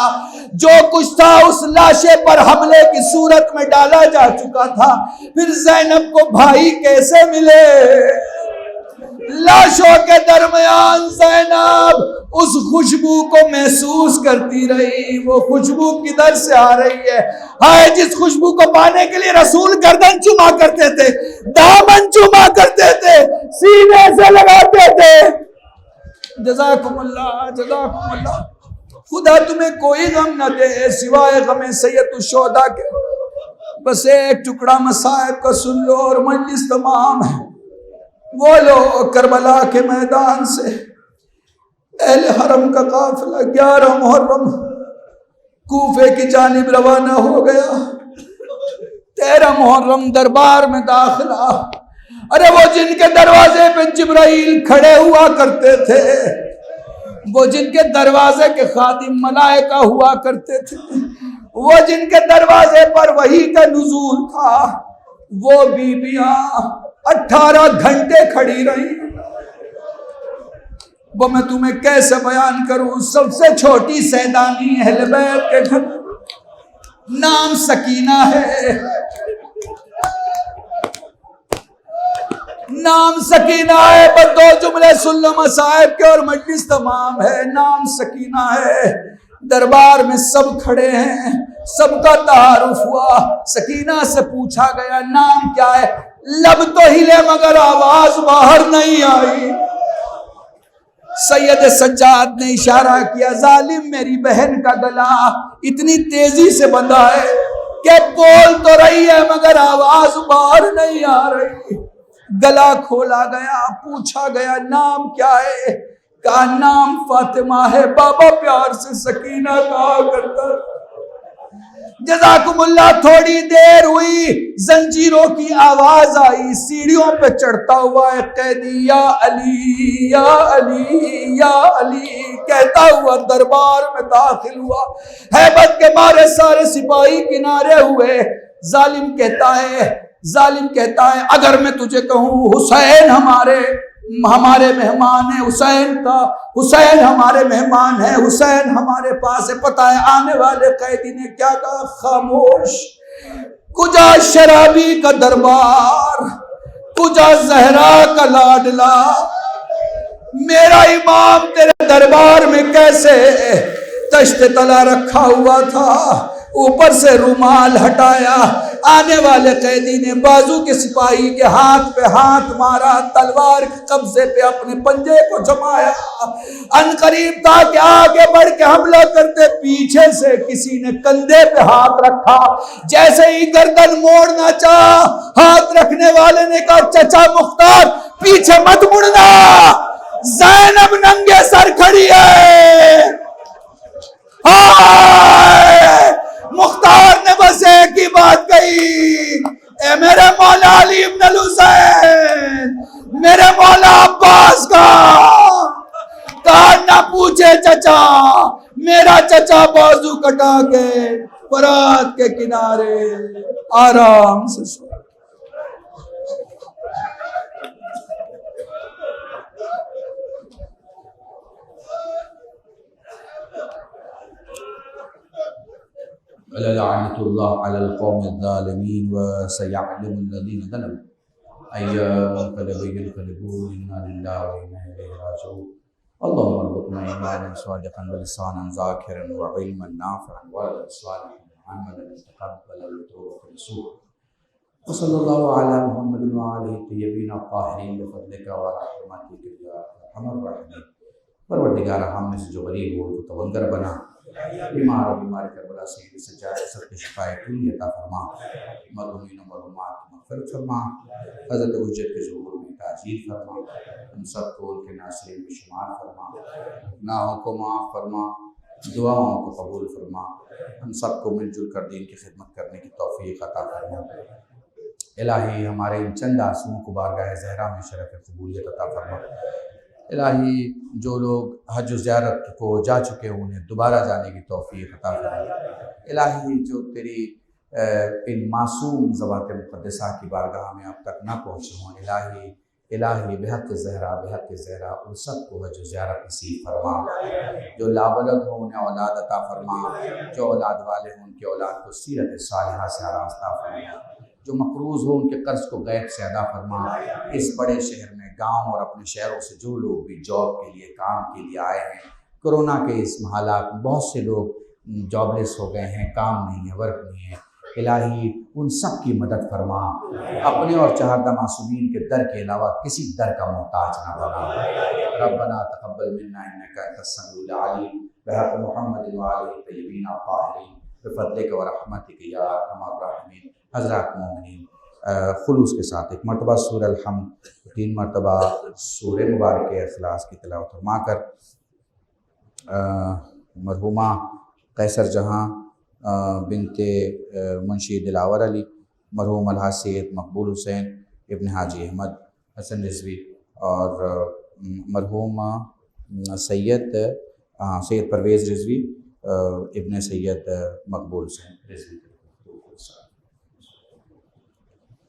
जो कुछ था उस लाशे पर हमले की सूरत में डाला जा चुका था। फिर ज़ैनब को भाई कैसे मिले? लाशों के दरमियान ज़ैनब उस खुशबू को महसूस करती रही। वो खुशबू किधर से आ रही है? हाय, जिस खुशबू को पाने के लिए रसूल गर्दन चुमा करते थे, दामन चुमा करते थे, सीने से लगाते थे। जज़ाकुमुल्लाह, जज़ाकुमुल्लाह। खुदा तुम्हें कोई गम न दे सिवाय गम सैयदुल शुहदा के। बस एक टुकड़ा मसाइब का सुन लो और मजलिस तमाम है। वो लो करबला के मैदान से अहले हरम का काफिला 11 मुहर्रम कूफे की जानिब रवाना हो गया। 13 मुहर्रम दरबार में दाखिला। अरे वो जिनके दरवाजे पे जिब्राइल खड़े हुआ करते थे, वो जिनके दरवाजे के खादिम मलाइका हुआ करते थे, वो जिनके दरवाजे पर वही का नुज़ूल था, वो बीबियां 18 घंटे खड़ी रही। वो मैं तुम्हें कैसे बयान करूं। सबसे छोटी सैदानी अहले बैत के घर, नाम सकीना है, नाम सकीना है। बस 2 जुमले सुन लो मसाइब के और मजलिस तमाम है। नाम सकीना है। दरबार में सब खड़े हैं, सबका तारुफ हुआ। सकीना से पूछा गया नाम क्या है? लब तो हिले मगर आवाज बाहर नहीं आई। सैयद सज्जाद ने इशारा किया, जालिम मेरी बहन का गला इतनी तेजी से बंधा है कि बोल तो रही है मगर आवाज बाहर नहीं आ रही। गला खोला गया, पूछा गया नाम क्या है? कहा नाम फातिमा है। बाबा प्यार से सकीना कहा करता, जज़ाकुमुल्लाह। थोड़ी देर हुई, जंजीरों की आवाज आई, सीढ़ियों पे चढ़ता हुआ एक कैदी या अली या अली या अली कहता हुआ दरबार में दाखिल हुआ। हैबत के मारे सारे सिपाही किनारे हुए। जालिम कहता है अगर मैं तुझे कहूं हुसैन हमारे मेहमान है, हुसैन हमारे मेहमान है, हुसैन हमारे पास है। पता है आने वाले कैदी ने क्या कहा? खामोश। कुजा शराबी का दरबार, कुजा जहरा का लाडला, मेरा इमाम तेरे दरबार में कैसे तश्ते तला रखा हुआ था, ऊपर से रुमाल हटाया। आने वाले कैदी ने बाजू के सिपाही के हाथ पे हाथ मारा, तलवार के कब्जे पे अपने पंजे को जमाया। अनकरीब था कि आगे बढ़ के हमला करते, पीछे से किसी ने कंधे पे हाथ रखा। जैसे ही गर्दन मोड़ना चाहा, हाथ रखने वाले ने कहा चचा मुख्तार पीछे मत मुड़ना, ज़ैनब नंगे सर खड़ी है। मुख्तार ने बस एक ही बात कही, ए मेरे मौला अली इब्न अल हुसैन, मेरे मौला अब्बास का ना पूछे चचा, मेरा चचा बाजू कटा के फरात के किनारे आराम से सो। लअनतुल्लाह अलल कौमिज़ ज़ालिमीन व सयअलमुल लज़ीना ज़लमू अय्यनक़लिबुन इन्ना लिल्लाहि व इन्ना इलैहि राजिऊन। अल्लाहुम्मा अर्ज़ुक़ना ईमानन सादिक़न व लिसानन ज़ाकिरन व इल्मन नाफ़िअन व अमलन सालिहन अमलन मुतक़ब्बलन व तौबतन नसूहा। व सल्लल्लाहु अला मुहम्मदिन व आलिहि तय्यबीन अत्ताहिरीन बिफ़ज़लिका व रहमतिका या अरहमर राहिमीन। परवरदिगार हम में से जो गरीब हो उनको तवंगर बना, बीमार करबला से सच्चाई सबके शिफाए कुल्ली अता फरमा, मरहूमीन व मरहूमात की मग़फ़िरत फरमा, हज़रत हुज्जत के ज़ुहूर में ताजील फरमा, हम सबको उनके नासिरीन में शुमार फरमा, गुनाहों को माफ़ फरमा, दुआओं को कबूल फरमा, हम सबको मिलजुल कर दीन की खिदमत करने की तौफ़ीक़ अता फरमा। इलाही हमारे इन चंद आंसुओं को बारगाह ज़हरा में शरफ़ क़बूलियत अता फरमा। इलाही जो लोग हज ज़ियारत को जा चुके हैं उन्हें दोबारा जाने की तौफ़ीक़ अता फरमा। इलाही जो तेरी इन मासूम ज़वात मुक़द्दसा की बारगाह में अब तक ना पहुँचे हों, इलाही बेहक़ ज़हरा उन सबको हज ज़ियारत नसीब फरमा। जो लावलद हों उन्हें औलाद अता फरमा, जो औलाद वाले हों उनकी औलाद को सीरत सालिहा से आरास्ता फरमा, जो मक़रूज़ हो उनके कर्ज़ को गैब से अदा फरमा। इस बड़े शहर में गांव और अपने शहरों से जो लोग भी जॉब के लिए काम के लिए आए हैं, कोरोना के इस हालात में बहुत से लोग जॉबलेस हो गए हैं, काम नहीं है, वर्क नहीं है। इलाही उन सब की मदद फरमा, अपने और चहारदा मासूमीन के दर के अलावा किसी दर का मोहताज न बना। रब्बना तक़ब्बल मिन्ना इन्नका अंतस समीउल अलीम बिहक़्क़ि मुहम्मदिन व आलिहि तय्यबीन अत्ताहिरीन बिफ़ज़लिका व रहमतिका या अरहमर राहिमीन। हज़रात मोमिनीन, खुलूस के साथ एक मरतबा सूरह अल-हम्द, 3 मरतबा सूरह मुबारक इखलास की तिलावत फरमाकर मरहुमा कैसर जहाँ बिनते मुंशी दिलावर अली, मरहूम अलहाज सैयद मकबूल हुसैन इब्न हाजी अहमद हसन रिज़वी और मरहूम सैयद परवेज़ रिज़वी इब्न सैयद मकबूल हुसैन रिज़वी।